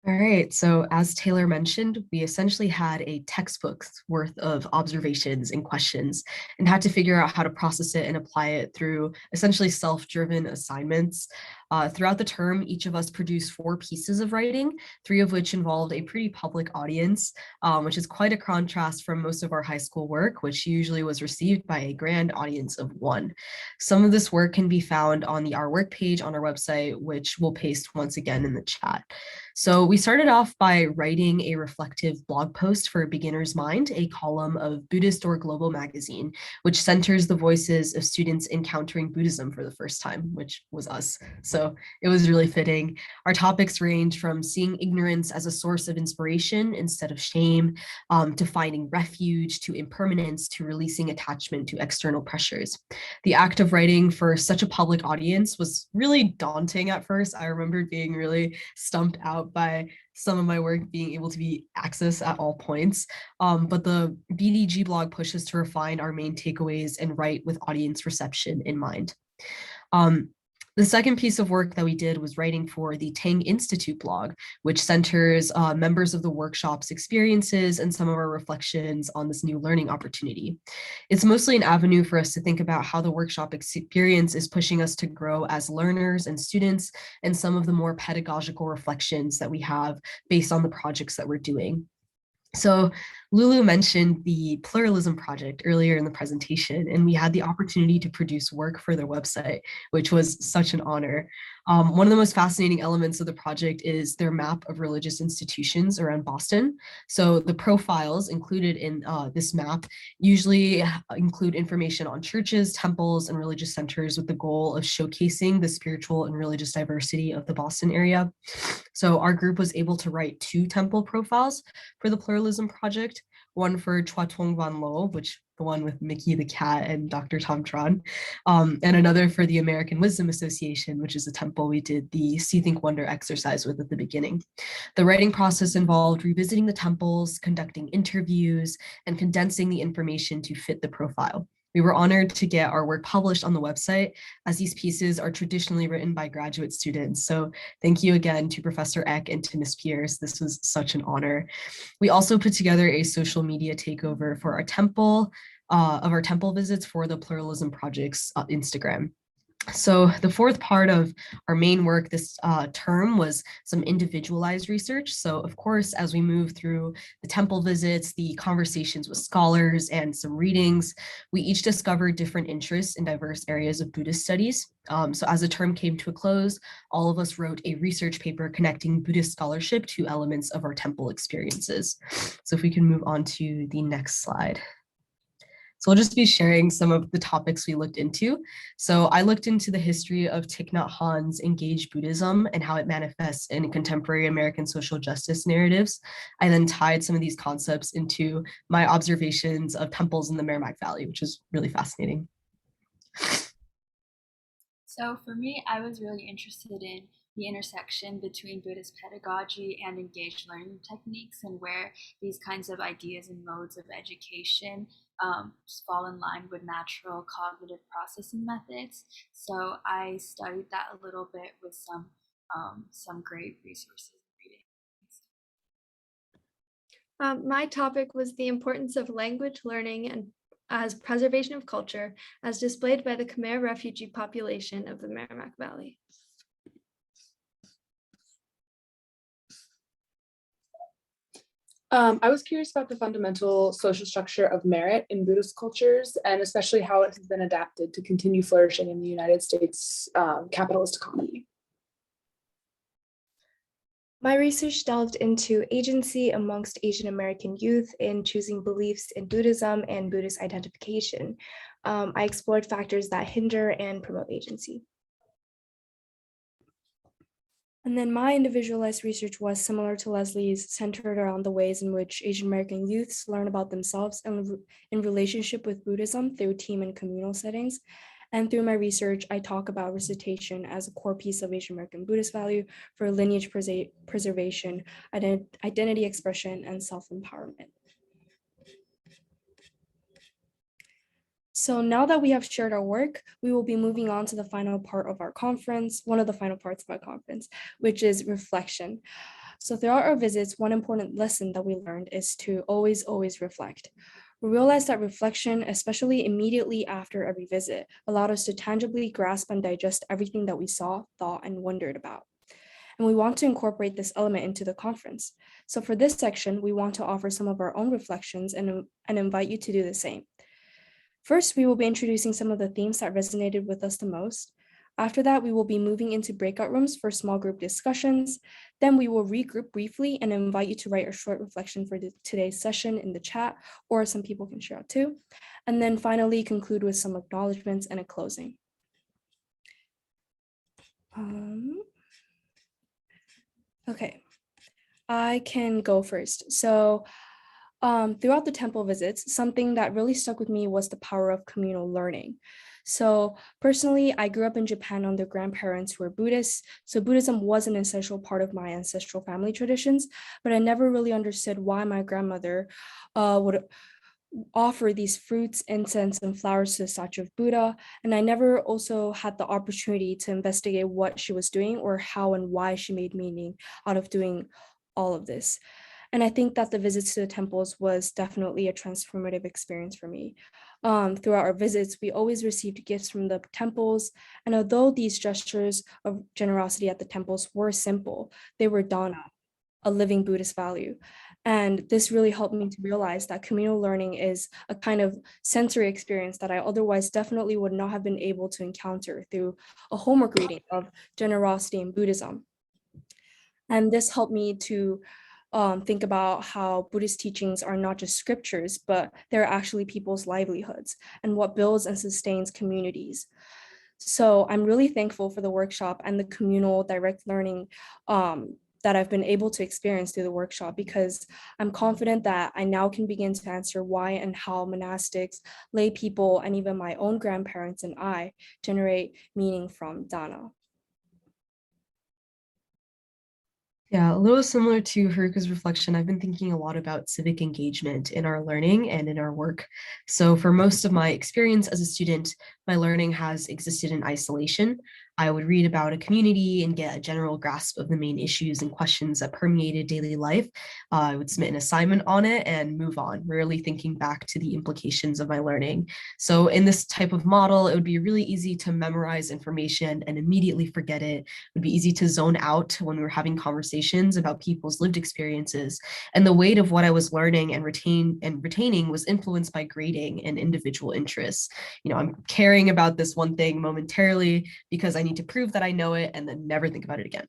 All right, so as Taylor mentioned, we essentially had a textbook's worth of observations and questions and had to figure out how to process it and apply it through essentially self-driven assignments. Throughout the term, each of us produced 4 pieces of writing, 3 of which involved a pretty public audience, which is quite a contrast from most of our high school work, which usually was received by a grand audience of 1. Some of this work can be found on the Our Work page on our website, which we'll paste once again in the chat. So we started off by writing a reflective blog post for Beginner's Mind, a column of Buddhist or Global magazine, which centers the voices of students encountering Buddhism for the first time, which was us. So it was really fitting. Our topics range from seeing ignorance as a source of inspiration instead of shame, to finding refuge, to impermanence, to releasing attachment to external pressures. The act of writing for such a public audience was really daunting at first. I remember being really stumped out by some of my work being able to be accessed at all points. But the BDG blog pushes to refine our main takeaways and write with audience reception in mind. The second piece of work that we did was writing for the Tang Institute blog, which centers members of the workshop's experiences and some of our reflections on this new learning opportunity. It's mostly an avenue for us to think about how the workshop experience is pushing us to grow as learners and students, and some of the more pedagogical reflections that we have based on the projects that we're doing. So Lulu mentioned the Pluralism Project earlier in the presentation, and we had the opportunity to produce work for their website, which was such an honor. One of the most fascinating elements of the project is their map of religious institutions around Boston. So the profiles included in this map usually include information on churches, temples, and religious centers with the goal of showcasing the spiritual and religious diversity of the Boston area. So our group was able to write 2 temple profiles for the Pluralism Project. one for Chua Tong Van Lo, which the one with Mickey the cat and Dr. Tom Tron, and another for the American Wisdom Association, which is a temple we did the See, Think, Wonder exercise with at the beginning. The writing process involved revisiting the temples, conducting interviews, and condensing the information to fit the profile. We were honored to get our work published on the website, as these pieces are traditionally written by graduate students. So thank you again to Professor Eck and to Ms. Pierce. This was such an honor. We also put together a social media takeover for our temple, of our temple visits for the Pluralism Project's Instagram. So the fourth part of our main work this term was some individualized research. So of course, as we move through the temple visits, the conversations with scholars, and some readings, we each discovered different interests in diverse areas of Buddhist studies. So as the term came to a close, all of us wrote a research paper connecting Buddhist scholarship to elements of our temple experiences. So if we can move on to the next slide. So I'll just be sharing some of the topics we looked into. So I looked into the history of Thich Nhat Hanh's engaged Buddhism and how it manifests in contemporary American social justice narratives. I then tied some of these concepts into my observations of temples in the Merrimack Valley, which is really fascinating. So for me, I was really interested in the intersection between Buddhist pedagogy and engaged learning techniques, and where these kinds of ideas and modes of education fall in line with natural cognitive processing methods. So I studied that a little bit with some great resources and reading. My topic was the importance of language learning and as preservation of culture as displayed by the Khmer refugee population of the Merrimack Valley. I was curious about the fundamental social structure of merit in Buddhist cultures, and especially how it has been adapted to continue flourishing in the United States capitalist economy. My research delved into agency amongst Asian American youth in choosing beliefs in Buddhism and Buddhist identification. I explored factors that hinder and promote agency. And then my individualized research was similar to Leslie's, centered around the ways in which Asian American youths learn about themselves and in relationship with Buddhism through team and communal settings. And through my research, I talk about recitation as a core piece of Asian American Buddhist value for lineage preservation, identity expression, and self-empowerment. So now that we have shared our work, we will be moving on to the final part of our conference, one of the final parts of our conference, which is reflection. So throughout our visits, one important lesson that we learned is to always reflect. We realized that reflection, especially immediately after every visit, allowed us to tangibly grasp and digest everything that we saw, thought, and wondered about. And we want to incorporate this element into the conference. So for this section, we want to offer some of our own reflections and invite you to do the same. First, we will be introducing some of the themes that resonated with us the most. After that, we will be moving into breakout rooms for small group discussions. Then we will regroup briefly and invite you to write a short reflection for today's session in the chat, or some people can share out too. And then finally conclude with some acknowledgements and a closing. Okay, I can go first. So throughout the temple visits, something that really stuck with me was the power of communal learning. So personally, I grew up in Japan under grandparents who were Buddhists. So Buddhism was an essential part of my ancestral family traditions, but I never really understood why my grandmother would offer these fruits, incense, and flowers to the statue of Buddha. And I never also had the opportunity to investigate what she was doing or how and why she made meaning out of doing all of this. And I think that the visits to the temples was definitely a transformative experience for me. Throughout our visits, we always received gifts from the temples. And although these gestures of generosity at the temples were simple, they were dana, a living Buddhist value. And this really helped me to realize that communal learning is a kind of sensory experience that I otherwise definitely would not have been able to encounter through a homework reading of generosity in Buddhism. And this helped me to think about how Buddhist teachings are not just scriptures, but they're actually people's livelihoods and what builds and sustains communities. So I'm really thankful for the workshop and the communal direct learning that I've been able to experience through the workshop, because I'm confident that I now can begin to answer why and how monastics, lay people, and even my own grandparents and I generate meaning from Dana. Yeah, a little similar to Haruka's reflection, I've been thinking a lot about civic engagement in our learning and in our work. So for most of my experience as a student, my learning has existed in isolation. I would read about a community and get a general grasp of the main issues and questions that permeated daily life. I would submit an assignment on it and move on, rarely thinking back to the implications of my learning. So in this type of model, it would be really easy to memorize information and immediately forget it. It would be easy to zone out when we were having conversations about people's lived experiences. And the weight of what I was learning and retaining was influenced by grading and individual interests. I'm caring about this one thing momentarily because I need to prove that I know it and then never think about it again.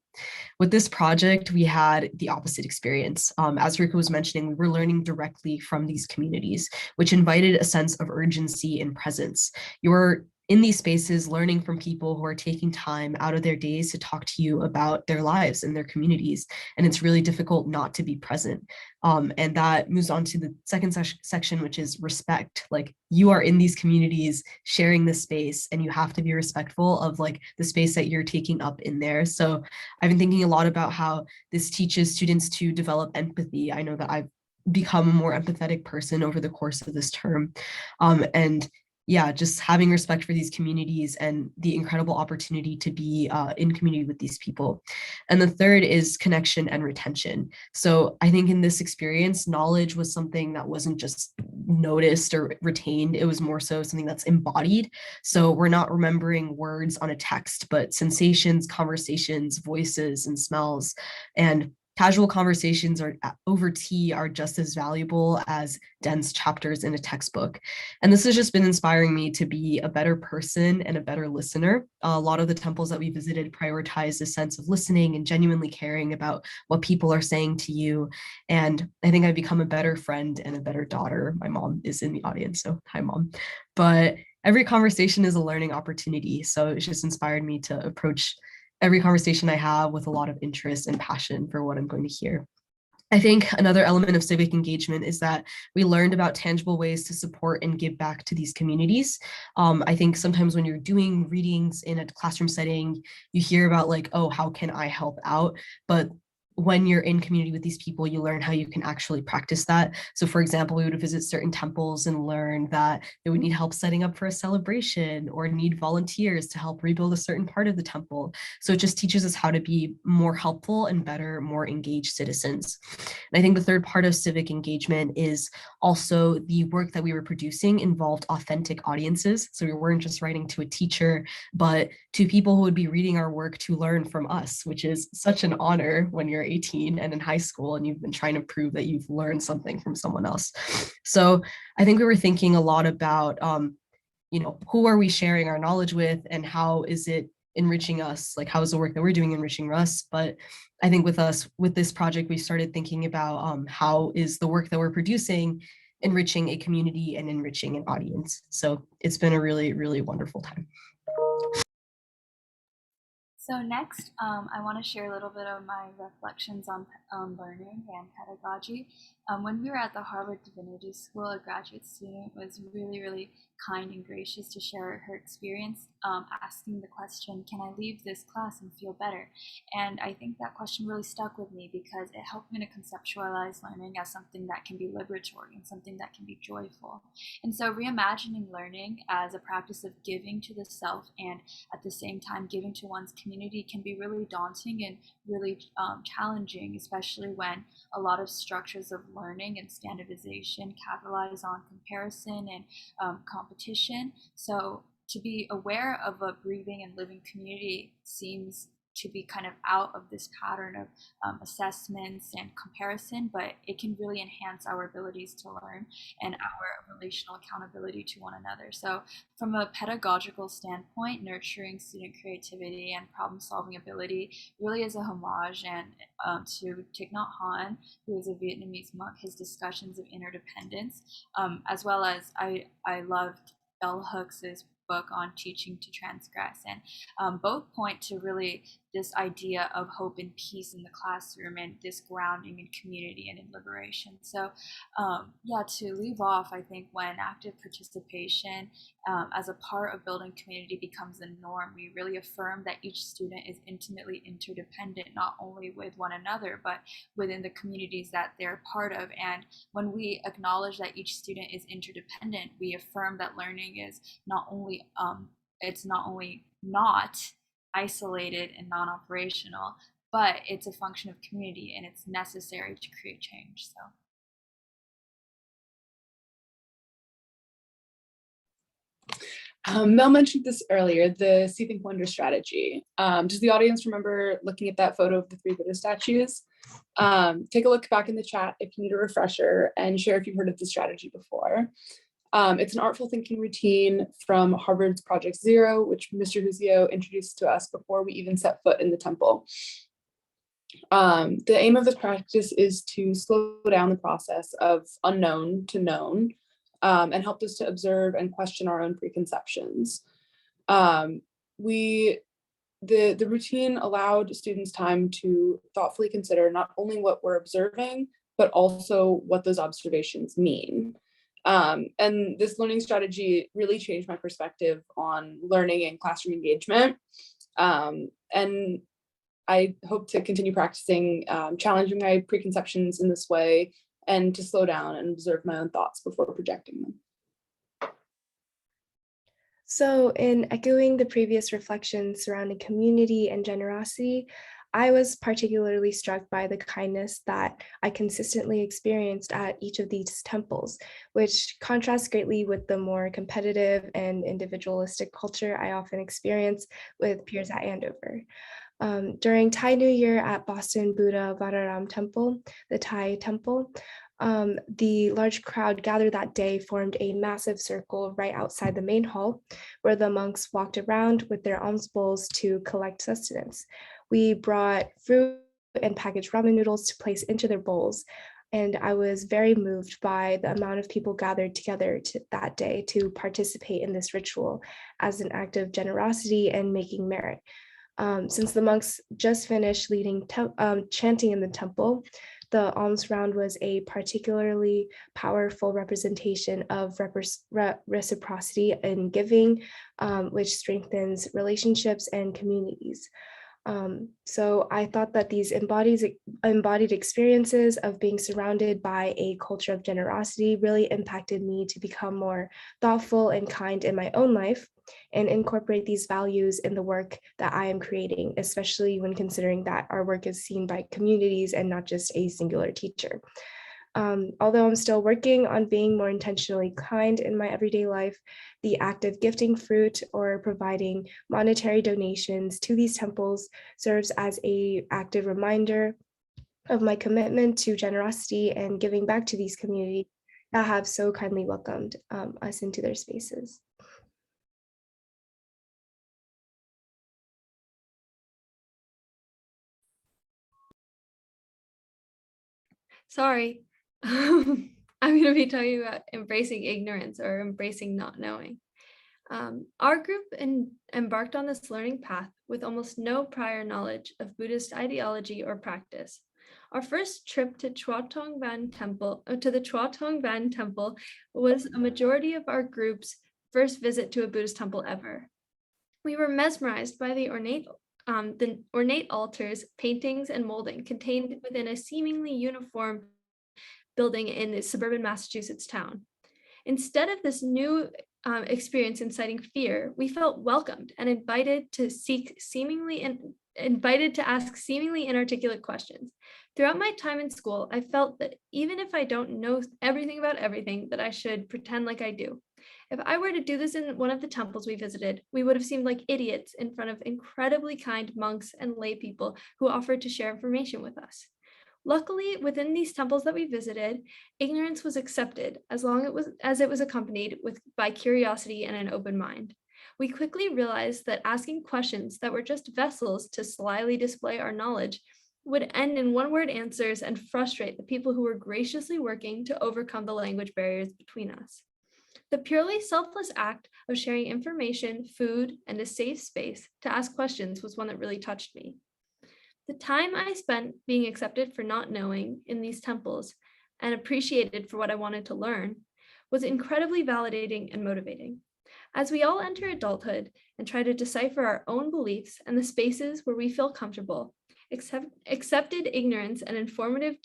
With this project, we had the opposite experience. As Rika was mentioning, we were learning directly from these communities, which invited a sense of urgency and presence. You're in these spaces learning from people who are taking time out of their days to talk to you about their lives and their communities. And it's really difficult not to be present. And that moves on to the second section, which is respect. Like, you are in these communities sharing this space, and you have to be respectful of like the space that you're taking up in there. So I've been thinking a lot about how this teaches students to develop empathy. I know that I've become a more empathetic person over the course of this term. And yeah, just having respect for these communities and the incredible opportunity to be in community with these people. And the third is connection and retention. So I think in this experience, knowledge was something that wasn't just noticed or retained, it was more so something that's embodied. So we're not remembering words on a text, but sensations, conversations, voices, and smells. And casual conversations over tea are just as valuable as dense chapters in a textbook. And this has just been inspiring me to be a better person and a better listener. A lot of the temples that we visited prioritize a sense of listening and genuinely caring about what people are saying to you. And I think I've become a better friend and a better daughter. My mom is in the audience, so hi, Mom. But every conversation is a learning opportunity. So it's just inspired me to approach every conversation I have with a lot of interest and passion for what I'm going to hear. I think another element of civic engagement is that we learned about tangible ways to support and give back to these communities. I think sometimes when you're doing readings in a classroom setting, you hear about like, oh, how can I help out? But when you're in community with these people, you learn how you can actually practice that. So for example, we would visit certain temples and learn that they would need help setting up for a celebration or need volunteers to help rebuild a certain part of the temple. So it just teaches us how to be more helpful and better, more engaged citizens. And I think the third part of civic engagement is also the work that we were producing involved authentic audiences. So we weren't just writing to a teacher, but to people who would be reading our work to learn from us, which is such an honor when you're 18 and in high school and you've been trying to prove that you've learned something from someone else. So I think we were thinking a lot about, who are we sharing our knowledge with and how is it enriching us? Like, how is the work that we're doing enriching us? But I think with this project, we started thinking about how is the work that we're producing enriching a community and enriching an audience. So it's been a really, really wonderful time. So next, I want to share a little bit of my reflections on learning and pedagogy. When we were at the Harvard Divinity School, a graduate student was really, really kind and gracious to share her experience, asking the question, can I leave this class and feel better? And I think that question really stuck with me because it helped me to conceptualize learning as something that can be liberatory and something that can be joyful. And so reimagining learning as a practice of giving to the self and at the same time giving to one's community can be really daunting and really challenging, especially when a lot of structures of learning and standardization capitalize on comparison and competition. So to be aware of a breathing and living community seems to be kind of out of this pattern of assessments and comparison, but it can really enhance our abilities to learn and our relational accountability to one another. So from a pedagogical standpoint, nurturing student creativity and problem-solving ability really is a homage and to Thich Nhat Hanh, who is a Vietnamese monk, his discussions of interdependence, as well as I loved Bell Hooks's book on teaching to transgress, and both point to really this idea of hope and peace in the classroom and this grounding in community and in liberation. So yeah, to leave off, I think when active participation as a part of building community becomes the norm, we really affirm that each student is intimately interdependent, not only with one another, but within the communities that they're part of. And when we acknowledge that each student is interdependent, we affirm that learning is not only it's not only not isolated and non-operational, but it's a function of community and it's necessary to create change. So Mel mentioned this earlier, the See, Think, Wonder strategy. Does the audience remember looking at that photo of the 3 Buddha statues? Take a look back in the chat if you need a refresher and share if you've heard of the strategy before. It's an artful thinking routine from Harvard's Project Zero, which Mr. Huzio introduced to us before we even set foot in the temple. The aim of this practice is to slow down the process of unknown to known, and helped us to observe and question our own preconceptions. The routine allowed students time to thoughtfully consider not only what we're observing, but also what those observations mean. And this learning strategy really changed my perspective on learning and classroom engagement. And I hope to continue practicing challenging my preconceptions in this way and to slow down and observe my own thoughts before projecting them. So in echoing the previous reflections surrounding community and generosity, I was particularly struck by the kindness that I consistently experienced at each of these temples, which contrasts greatly with the more competitive and individualistic culture I often experience with peers at Andover. During Thai New Year at Boston Buddha Vararam Temple, the Thai temple, the large crowd gathered that day formed a massive circle right outside the main hall, where the monks walked around with their alms bowls to collect sustenance. We brought fruit and packaged ramen noodles to place into their bowls, and I was very moved by the amount of people gathered together that day to participate in this ritual as an act of generosity and making merit. Since the monks just finished leading chanting in the temple, the alms round was a particularly powerful representation of reciprocity in giving, which strengthens relationships and communities. So I thought that these embodied experiences of being surrounded by a culture of generosity really impacted me to become more thoughtful and kind in my own life and incorporate these values in the work that I am creating, especially when considering that our work is seen by communities and not just a singular teacher. Although I'm still working on being more intentionally kind in my everyday life, the act of gifting fruit or providing monetary donations to these temples serves as an active reminder of my commitment to generosity and giving back to these communities that have so kindly welcomed us into their spaces. Sorry. I'm going to be talking about embracing ignorance or embracing not knowing. Our group embarked on this learning path with almost no prior knowledge of Buddhist ideology or practice. Our first trip to the Chua Tong Van Temple was a majority of our group's first visit to a Buddhist temple ever. We were mesmerized by the ornate altars, paintings, and molding contained within a seemingly uniform building in the suburban Massachusetts town. Instead of this new experience inciting fear, we felt welcomed and invited to ask seemingly inarticulate questions. Throughout my time in school, I felt that even if I don't know everything about everything, that I should pretend like I do. If I were to do this in one of the temples we visited, we would have seemed like idiots in front of incredibly kind monks and lay people who offered to share information with us. Luckily, within these temples that we visited, ignorance was accepted as long as it was accompanied by curiosity and an open mind. We quickly realized that asking questions that were just vessels to slyly display our knowledge would end in one-word answers and frustrate the people who were graciously working to overcome the language barriers between us. The purely selfless act of sharing information, food, and a safe space to ask questions was one that really touched me. The time I spent being accepted for not knowing in these temples and appreciated for what I wanted to learn was incredibly validating and motivating. As we all enter adulthood and try to decipher our own beliefs and the spaces where we feel comfortable, accepted ignorance and informative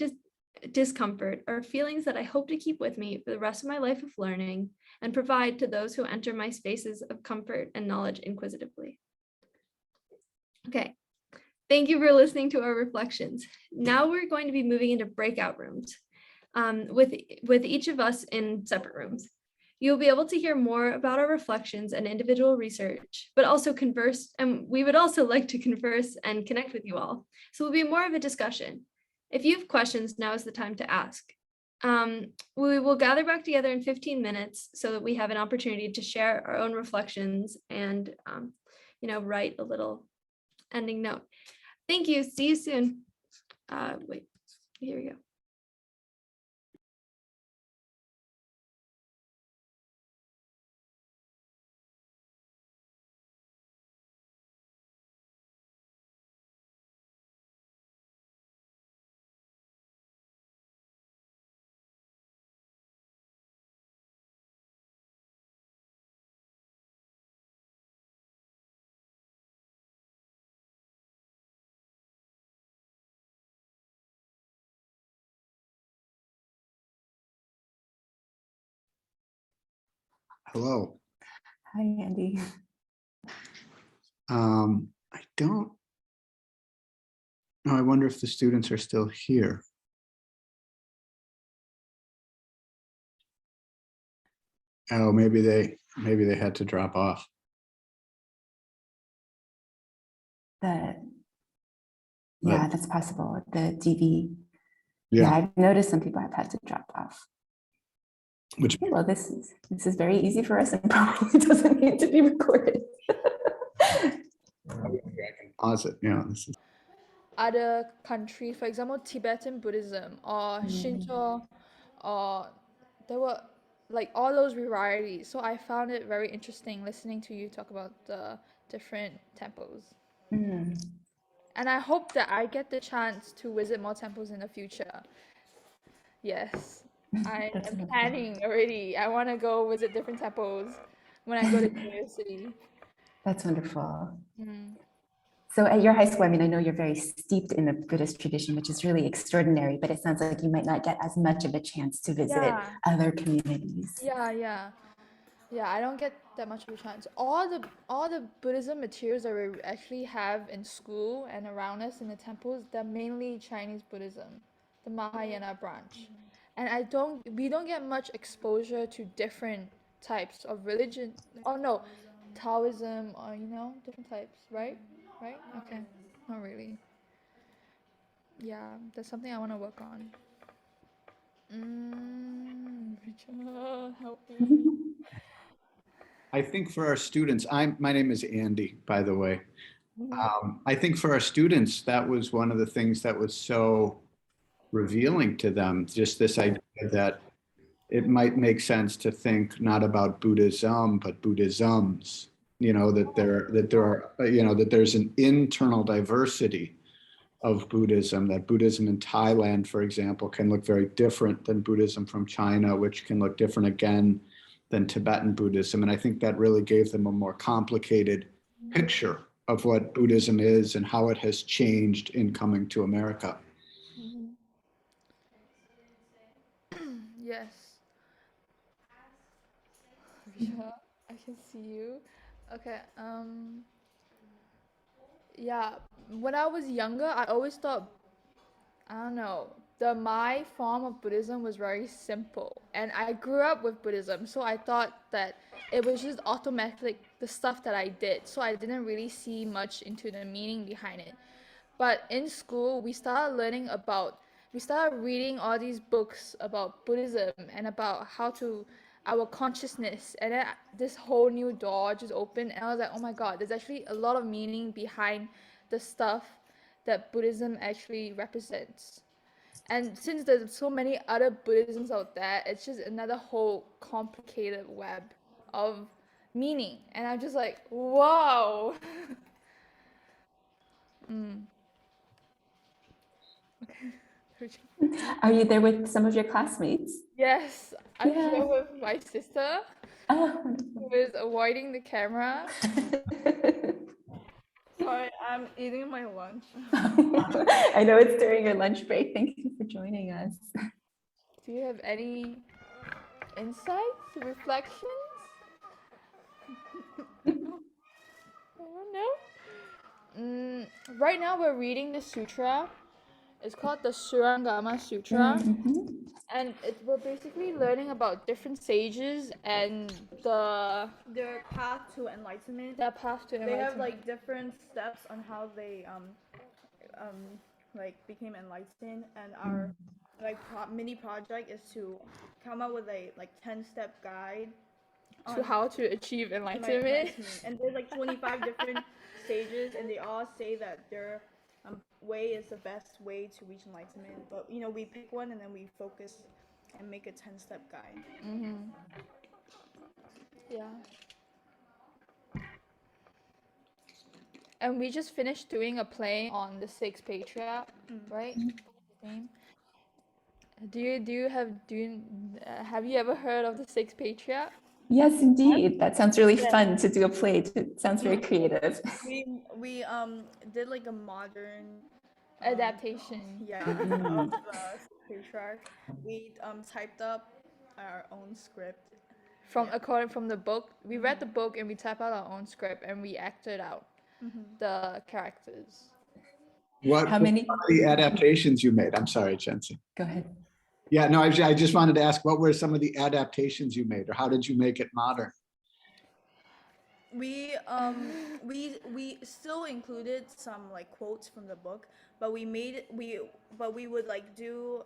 discomfort are feelings that I hope to keep with me for the rest of my life of learning and provide to those who enter my spaces of comfort and knowledge inquisitively. Okay, thank you for listening to our reflections. Now we're going to be moving into breakout rooms with each of us in separate rooms. You'll be able to hear more about our reflections and individual research, but also converse, and we would also like to converse and connect with you all. So it'll be more of a discussion. If you have questions, now is the time to ask. We will gather back together in 15 minutes so that we have an opportunity to share our own reflections and write a little ending note. Thank you. See you soon. Wait, here we go. Hello. Hi, Andy. I don't know. I wonder if the students are still here. Oh, maybe they had to drop off. Yeah, But- that's possible. The DV. Yeah. I've noticed some people have had to drop off. Which Okay, well, this is very easy for us and probably doesn't need to be recorded. I can pause it. Yeah. This is Other countries, for example, Tibetan Buddhism or Shinto, or there were like all those varieties. So I found it very interesting listening to you talk about the different temples. Mm. And I hope that I get the chance to visit more temples in the future. Yes, I That's am wonderful. planning already. I want to go visit different temples when I go to university. That's wonderful. Mm. So at your high school, I mean, I know you're very steeped in the Buddhist tradition, which is really extraordinary, but it sounds like you might not get as much of a chance to visit Yeah. other communities. Yeah, I don't get that much of a chance. All the Buddhism materials that we actually have in school and around us in the temples, they're mainly Chinese Buddhism, the Mahayana branch. And we don't get much exposure to different types of religion. Oh no, Taoism or different types, right? Right? Okay. Not really. Yeah, that's something I want to work on. Richard, help me. I think for our students, my name is Andy, by the way. I think for our students, that was one of the things that was so revealing to them, just this idea that it might make sense to think not about Buddhism, but Buddhisms, that there's an internal diversity of Buddhism, that Buddhism in Thailand, for example, can look very different than Buddhism from China, which can look different again than Tibetan Buddhism. And I think that really gave them a more complicated picture of what Buddhism is and how it has changed in coming to America. Yes. Yeah, I can see you. Okay. Yeah. When I was younger, I always thought, I don't know, my form of Buddhism was very simple, and I grew up with Buddhism, so I thought that it was just automatic the stuff that I did. So I didn't really see much into the meaning behind it. But in school, we started reading all these books about Buddhism and about our consciousness. And then this whole new door just opened, and I was like, oh my God, there's actually a lot of meaning behind the stuff that Buddhism actually represents. And since there's so many other Buddhisms out there, it's just another whole complicated web of meaning. And I'm just like, wow. Are you there with some of your classmates? Yes, I'm Yeah. here with my sister Oh, who is avoiding the camera. Sorry, I'm eating my lunch. I know it's during your lunch break. Thank you for joining us. Do you have any insights, reflections? I don't know. Right now we're reading the sutra. It's called the Surangama Sutra. Mhm. And we're basically learning about different sages and Their path to enlightenment. their path to They enlightenment. have like different steps on how they like became enlightened, and our like mini project is to come up with a like 10-step guide to how to achieve enlightenment. And there's like 25 different stages, and they all say that their way is the best way to reach enlightenment. But you know, we pick one and then we focus and make a 10-step guide. Yeah. And we just finished doing a play on the sixth patriarch, right? Name. Have you ever heard of the sixth patriarch? Yes, indeed. That sounds really fun to do a play. It sounds very creative. We did like a modern Adaptation. of the patriarch. We typed up our own script. From the book. We read the book and we typed out our own script and we acted out the characters. What How many? were the adaptations you made? I'm sorry, Jensen. Go ahead. Yeah, no, I just wanted to ask, what were some of the adaptations you made, or how did you make it modern? We still included some like quotes from the book, but we would like do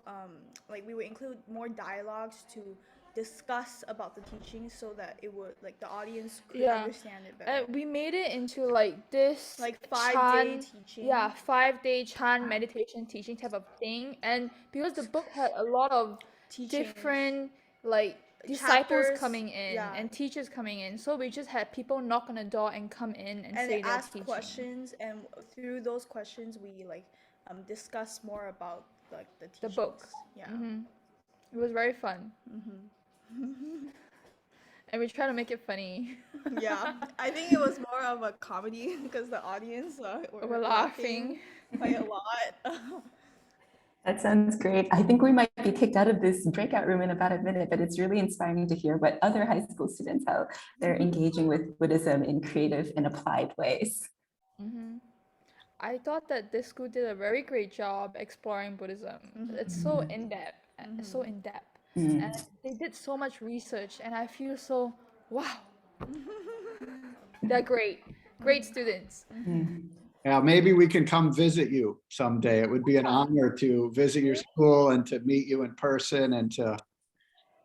like we would include more dialogues to discuss about the teachings so that it would like the audience could understand it better. We made it into like this Like 5-day teaching. Yeah, 5-day Chan meditation teaching type of thing. And because the book had a lot of different like disciples Chapters, coming in and teachers coming in, so we just had people knock on the door and come in and say they their ask teaching. questions, and through those questions we like discuss more about like the teachings. The book. Yeah. It was very fun. And we try to make it funny. Yeah, I think it was more of a comedy because the audience were laughing quite a lot. That sounds great. I think we might be kicked out of this breakout room in about a minute, but it's really inspiring to hear what other high school students, how they're engaging with Buddhism in creative and applied ways. I thought that this school did a very great job exploring Buddhism. It's so in-depth. It's so in-depth. And they did so much research, and I feel so, wow. They're great students. Yeah, maybe we can come visit you someday. It would be an honor to visit your school and to meet you in person and to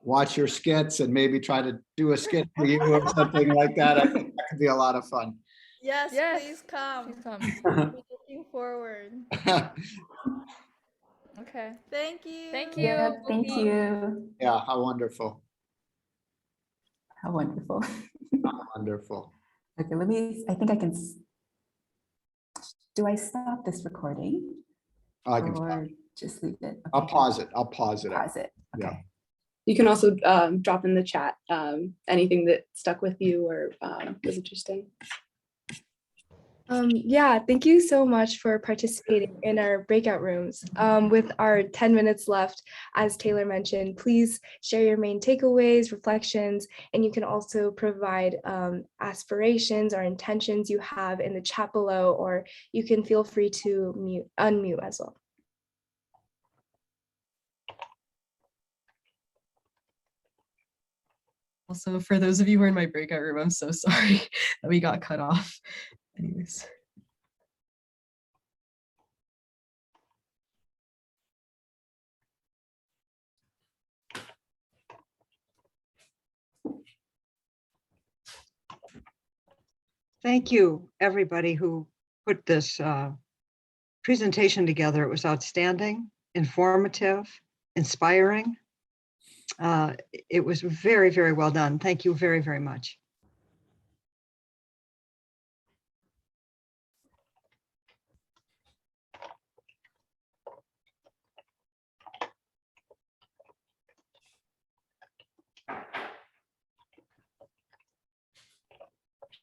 watch your skits and maybe try to do a skit for you or something like that. I think that could be a lot of fun. Yes, please come. Please Looking forward. Okay. Thank you. Thank you. Yeah, thank you. Yeah, how wonderful. How wonderful. How wonderful. Okay, I think I can, do I stop this recording? I can or just leave it? Okay. I'll pause it. I'll pause it. Pause it. Okay. Yeah. You can also drop in the chat anything that stuck with you or was interesting. Yeah, thank you so much for participating in our breakout rooms. With our 10 minutes left, as Taylor mentioned, please share your main takeaways, reflections, and you can also provide aspirations or intentions you have in the chat below, or you can feel free to unmute as well. Also, for those of you who are in my breakout room, I'm so sorry that we got cut off. Anyways. Thank you, everybody who put this presentation together. It was outstanding. informative, inspiring. It was very, very well done. Thank you very, very much.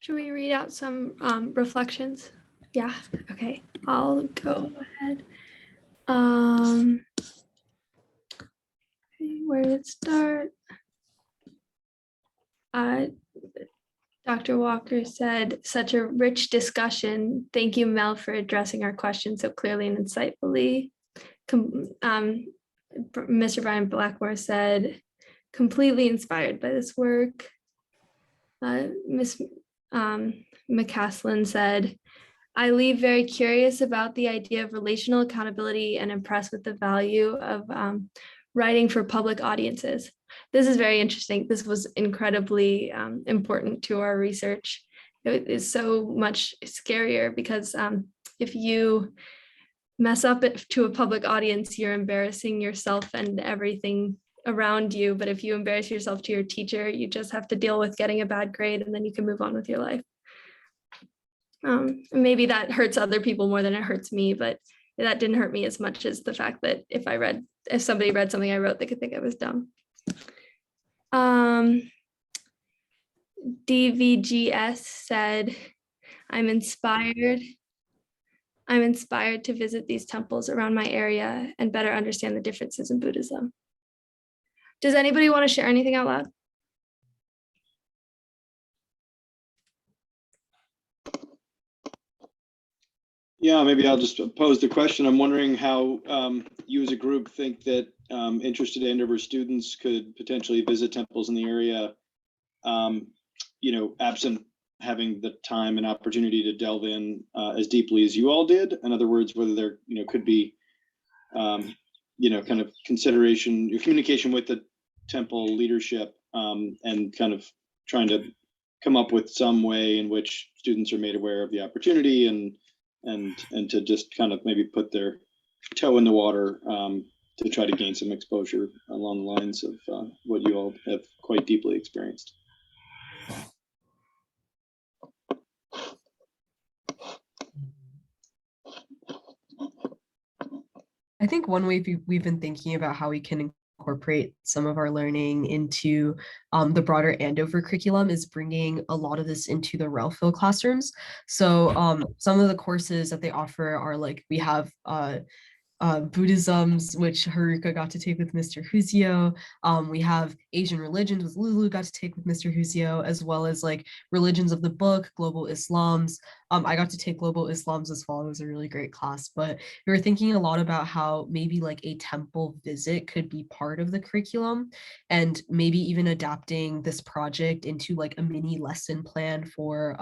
Should we read out some reflections? Yeah, okay, I'll go ahead. Where did it start? Dr. Walker said, such a rich discussion. Thank you, Mel, for addressing our questions so clearly and insightfully. Mr. Brian Blackmore said, completely inspired by this work. Ms. McCaslin said, I leave very curious about the idea of relational accountability and impressed with the value of writing for public audiences. This is very interesting. This was incredibly important to our research. It is so much scarier because if you mess up to a public audience, you're embarrassing yourself and everything around you. But if you embarrass yourself to your teacher, you just have to deal with getting a bad grade and then you can move on with your life. Maybe that hurts other people more than it hurts me, but that didn't hurt me as much as the fact that if somebody read something I wrote, they could think I was dumb. DVGS said, I'm inspired to visit these temples around my area and better understand the differences in Buddhism. Does anybody want to share anything out loud? Yeah, maybe I'll just pose the question. I'm wondering how you as a group think that interested Andover students could potentially visit temples in the area, absent having the time and opportunity to delve in as deeply as you all did. In other words, whether there, could be, kind of consideration, your communication with the temple leadership and kind of trying to come up with some way in which students are made aware of the opportunity and to just kind of maybe put their toe in the water to try to gain some exposure along the lines of what you all have quite deeply experienced. I think one way we've been thinking about how we can incorporate some of our learning into the broader Andover curriculum is bringing a lot of this into the Relfill classrooms. So some of the courses that they offer are like, we have Buddhisms, which Haruka got to take with Mr. Huzio. We have Asian religions, which Lulu got to take with Mr. Huzio, as well as like religions of the book, global Islams. I got to take global Islams as well. It was a really great class, but we were thinking a lot about how maybe like a temple visit could be part of the curriculum and maybe even adapting this project into like a mini lesson plan for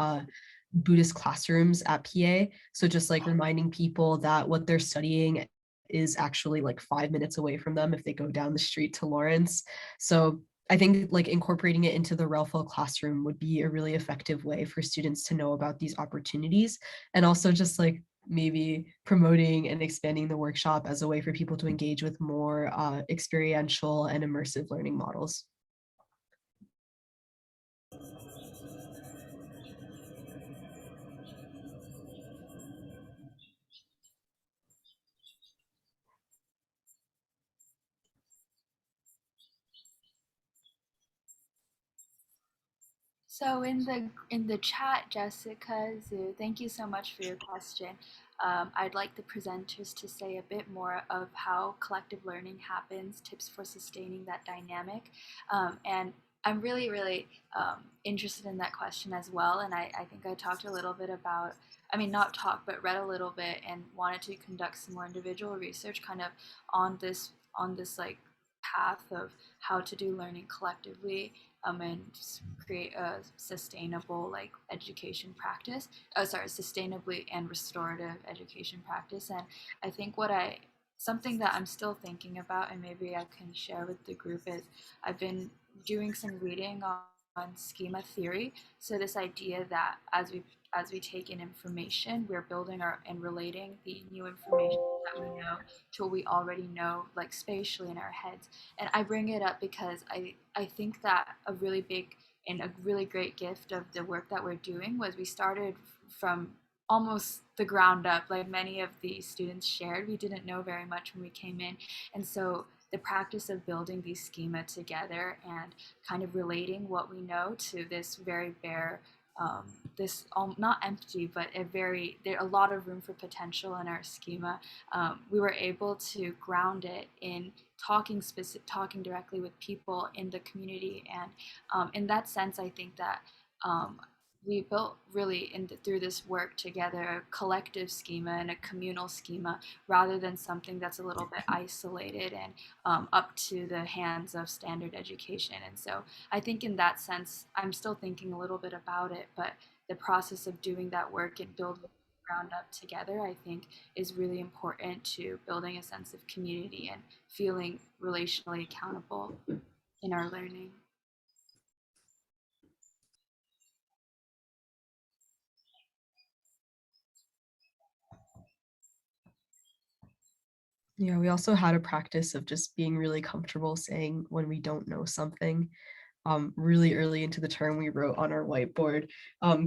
Buddhist classrooms at PA. So just like reminding people that what they're studying is actually like 5 minutes away from them if they go down the street to Lawrence. So I think like incorporating it into the Relfill classroom would be a really effective way for students to know about these opportunities, and also just like maybe promoting and expanding the workshop as a way for people to engage with more experiential and immersive learning models. So in the chat, Jessica Zhu, thank you so much for your question. I'd like the presenters to say a bit more of how collective learning happens, tips for sustaining that dynamic. And I'm really, really interested in that question as well. And I think I talked a little bit about, not talk, but read a little bit and wanted to conduct some more individual research kind of on this like path of how to do learning collectively and create a sustainable like education practice. Sustainably and restorative education practice. And I think something that I'm still thinking about and maybe I can share with the group is I've been doing some reading schema theory. So this idea that as we take in information, we're building and relating the new information that we know to what we already know, like spatially in our heads. And I bring it up because I think that a really big and a really great gift of the work that we're doing was we started from almost the ground up. Like many of the students shared, we didn't know very much when we came in. And so the practice of building these schema together and kind of relating what we know to this very bare, this not empty, but there a lot of room for potential in our schema. We were able to ground it in talking directly with people in the community, and in that sense, I think that we built really through this work together a collective schema and a communal schema rather than something that's a little bit isolated and up to the hands of standard education. And so I think in that sense, I'm still thinking a little bit about it, but the process of doing that work and building ground up together, I think is really important to building a sense of community and feeling relationally accountable in our learning. Yeah, we also had a practice of just being really comfortable saying when we don't know something. Really early into the term, we wrote on our whiteboard,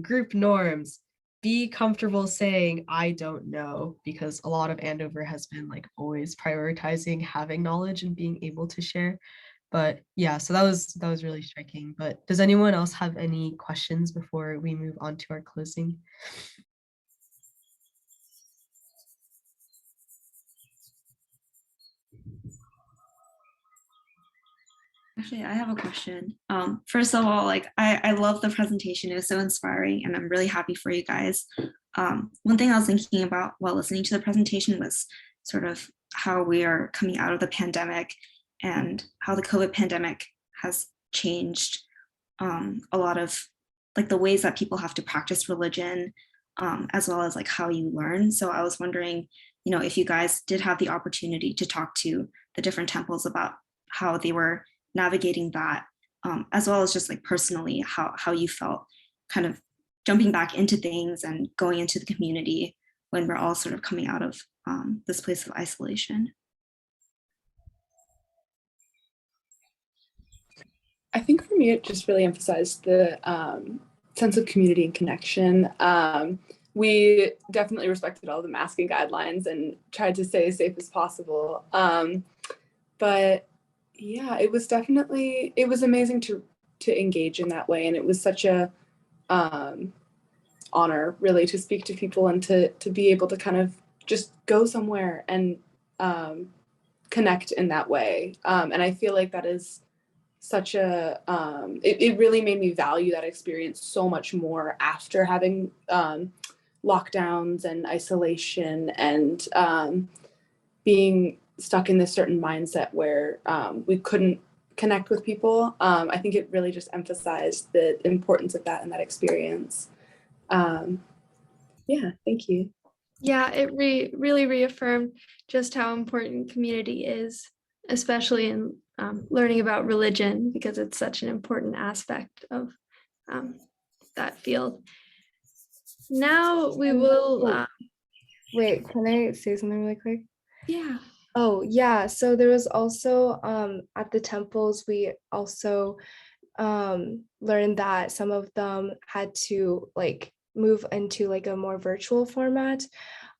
group norms, be comfortable saying, I don't know, because a lot of Andover has been like always prioritizing having knowledge and being able to share. But yeah, so that was really striking. But does anyone else have any questions before we move on to our closing? Actually, I have a question. First of all, like I love the presentation. It was so inspiring and I'm really happy for you guys. One thing I was thinking about while listening to the presentation was sort of how we are coming out of the pandemic and how the COVID pandemic has changed a lot of like the ways that people have to practice religion, as well as like how you learn. So I was wondering, you know, if you guys did have the opportunity to talk to the different temples about how they were navigating that, as well as just like personally how you felt kind of jumping back into things and going into the community when we're all sort of coming out of this place of isolation. I think for me, it just really emphasized the sense of community and connection. We definitely respected all the masking guidelines and tried to stay as safe as possible. But yeah, it was amazing to engage in that way. And it was such a honor really to speak to people and to be able to kind of just go somewhere and connect in that way. And I feel like that is such a it really made me value that experience so much more after having lockdowns and isolation and being stuck in this certain mindset where we couldn't connect with people. I think it really just emphasized the importance of that and that experience. Yeah, thank you. Yeah, it really reaffirmed just how important community is, especially in learning about religion, because it's such an important aspect of that field. Now we will. Wait, can I say something really quick? Yeah. Oh, yeah. So there was also at the temples, we also learned that some of them had to like move into like a more virtual format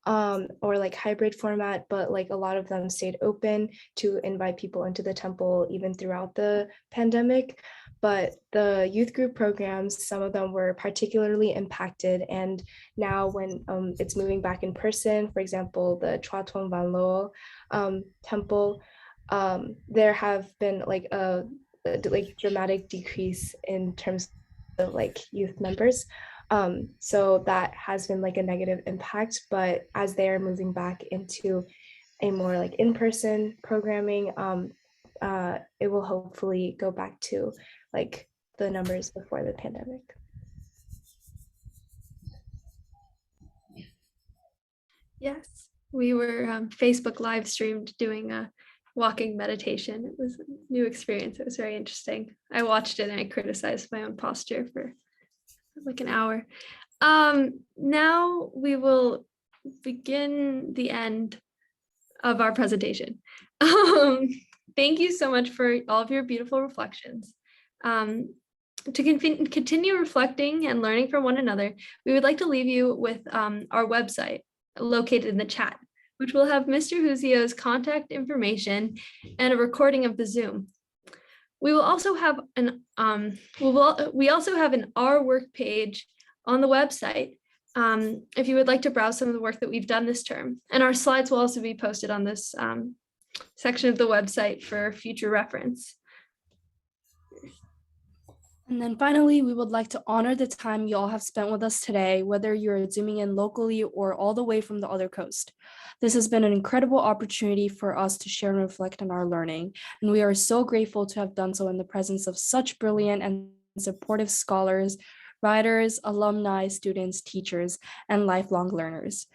or like hybrid format, but like a lot of them stayed open to invite people into the temple even throughout the pandemic. But the youth group programs, some of them were particularly impacted. And now when it's moving back in person, for example, the Chua Thong Van Lo temple, there have been like a dramatic decrease in terms of like youth members. So that has been like a negative impact, but as they're moving back into a more like in-person programming, it will hopefully go back to like the numbers before the pandemic. Yes, we were Facebook live streamed doing a walking meditation. It was a new experience. It was very interesting. I watched it and I criticized my own posture for like an hour. Now we will begin the end of our presentation. Thank you so much for all of your beautiful reflections. To continue reflecting and learning from one another, we would like to leave you with our website located in the chat, which will have Mr. Huzio's contact information and a recording of the Zoom. We will also have an we also have an Our Work page on the website if you would like to browse some of the work that we've done this term. And our slides will also be posted on this section of the website for future reference. And then finally, we would like to honor the time you all have spent with us today, whether you're zooming in locally or all the way from the other coast. This has been an incredible opportunity for us to share and reflect on our learning, and we are so grateful to have done so in the presence of such brilliant and supportive scholars, writers, alumni, students, teachers, and lifelong learners.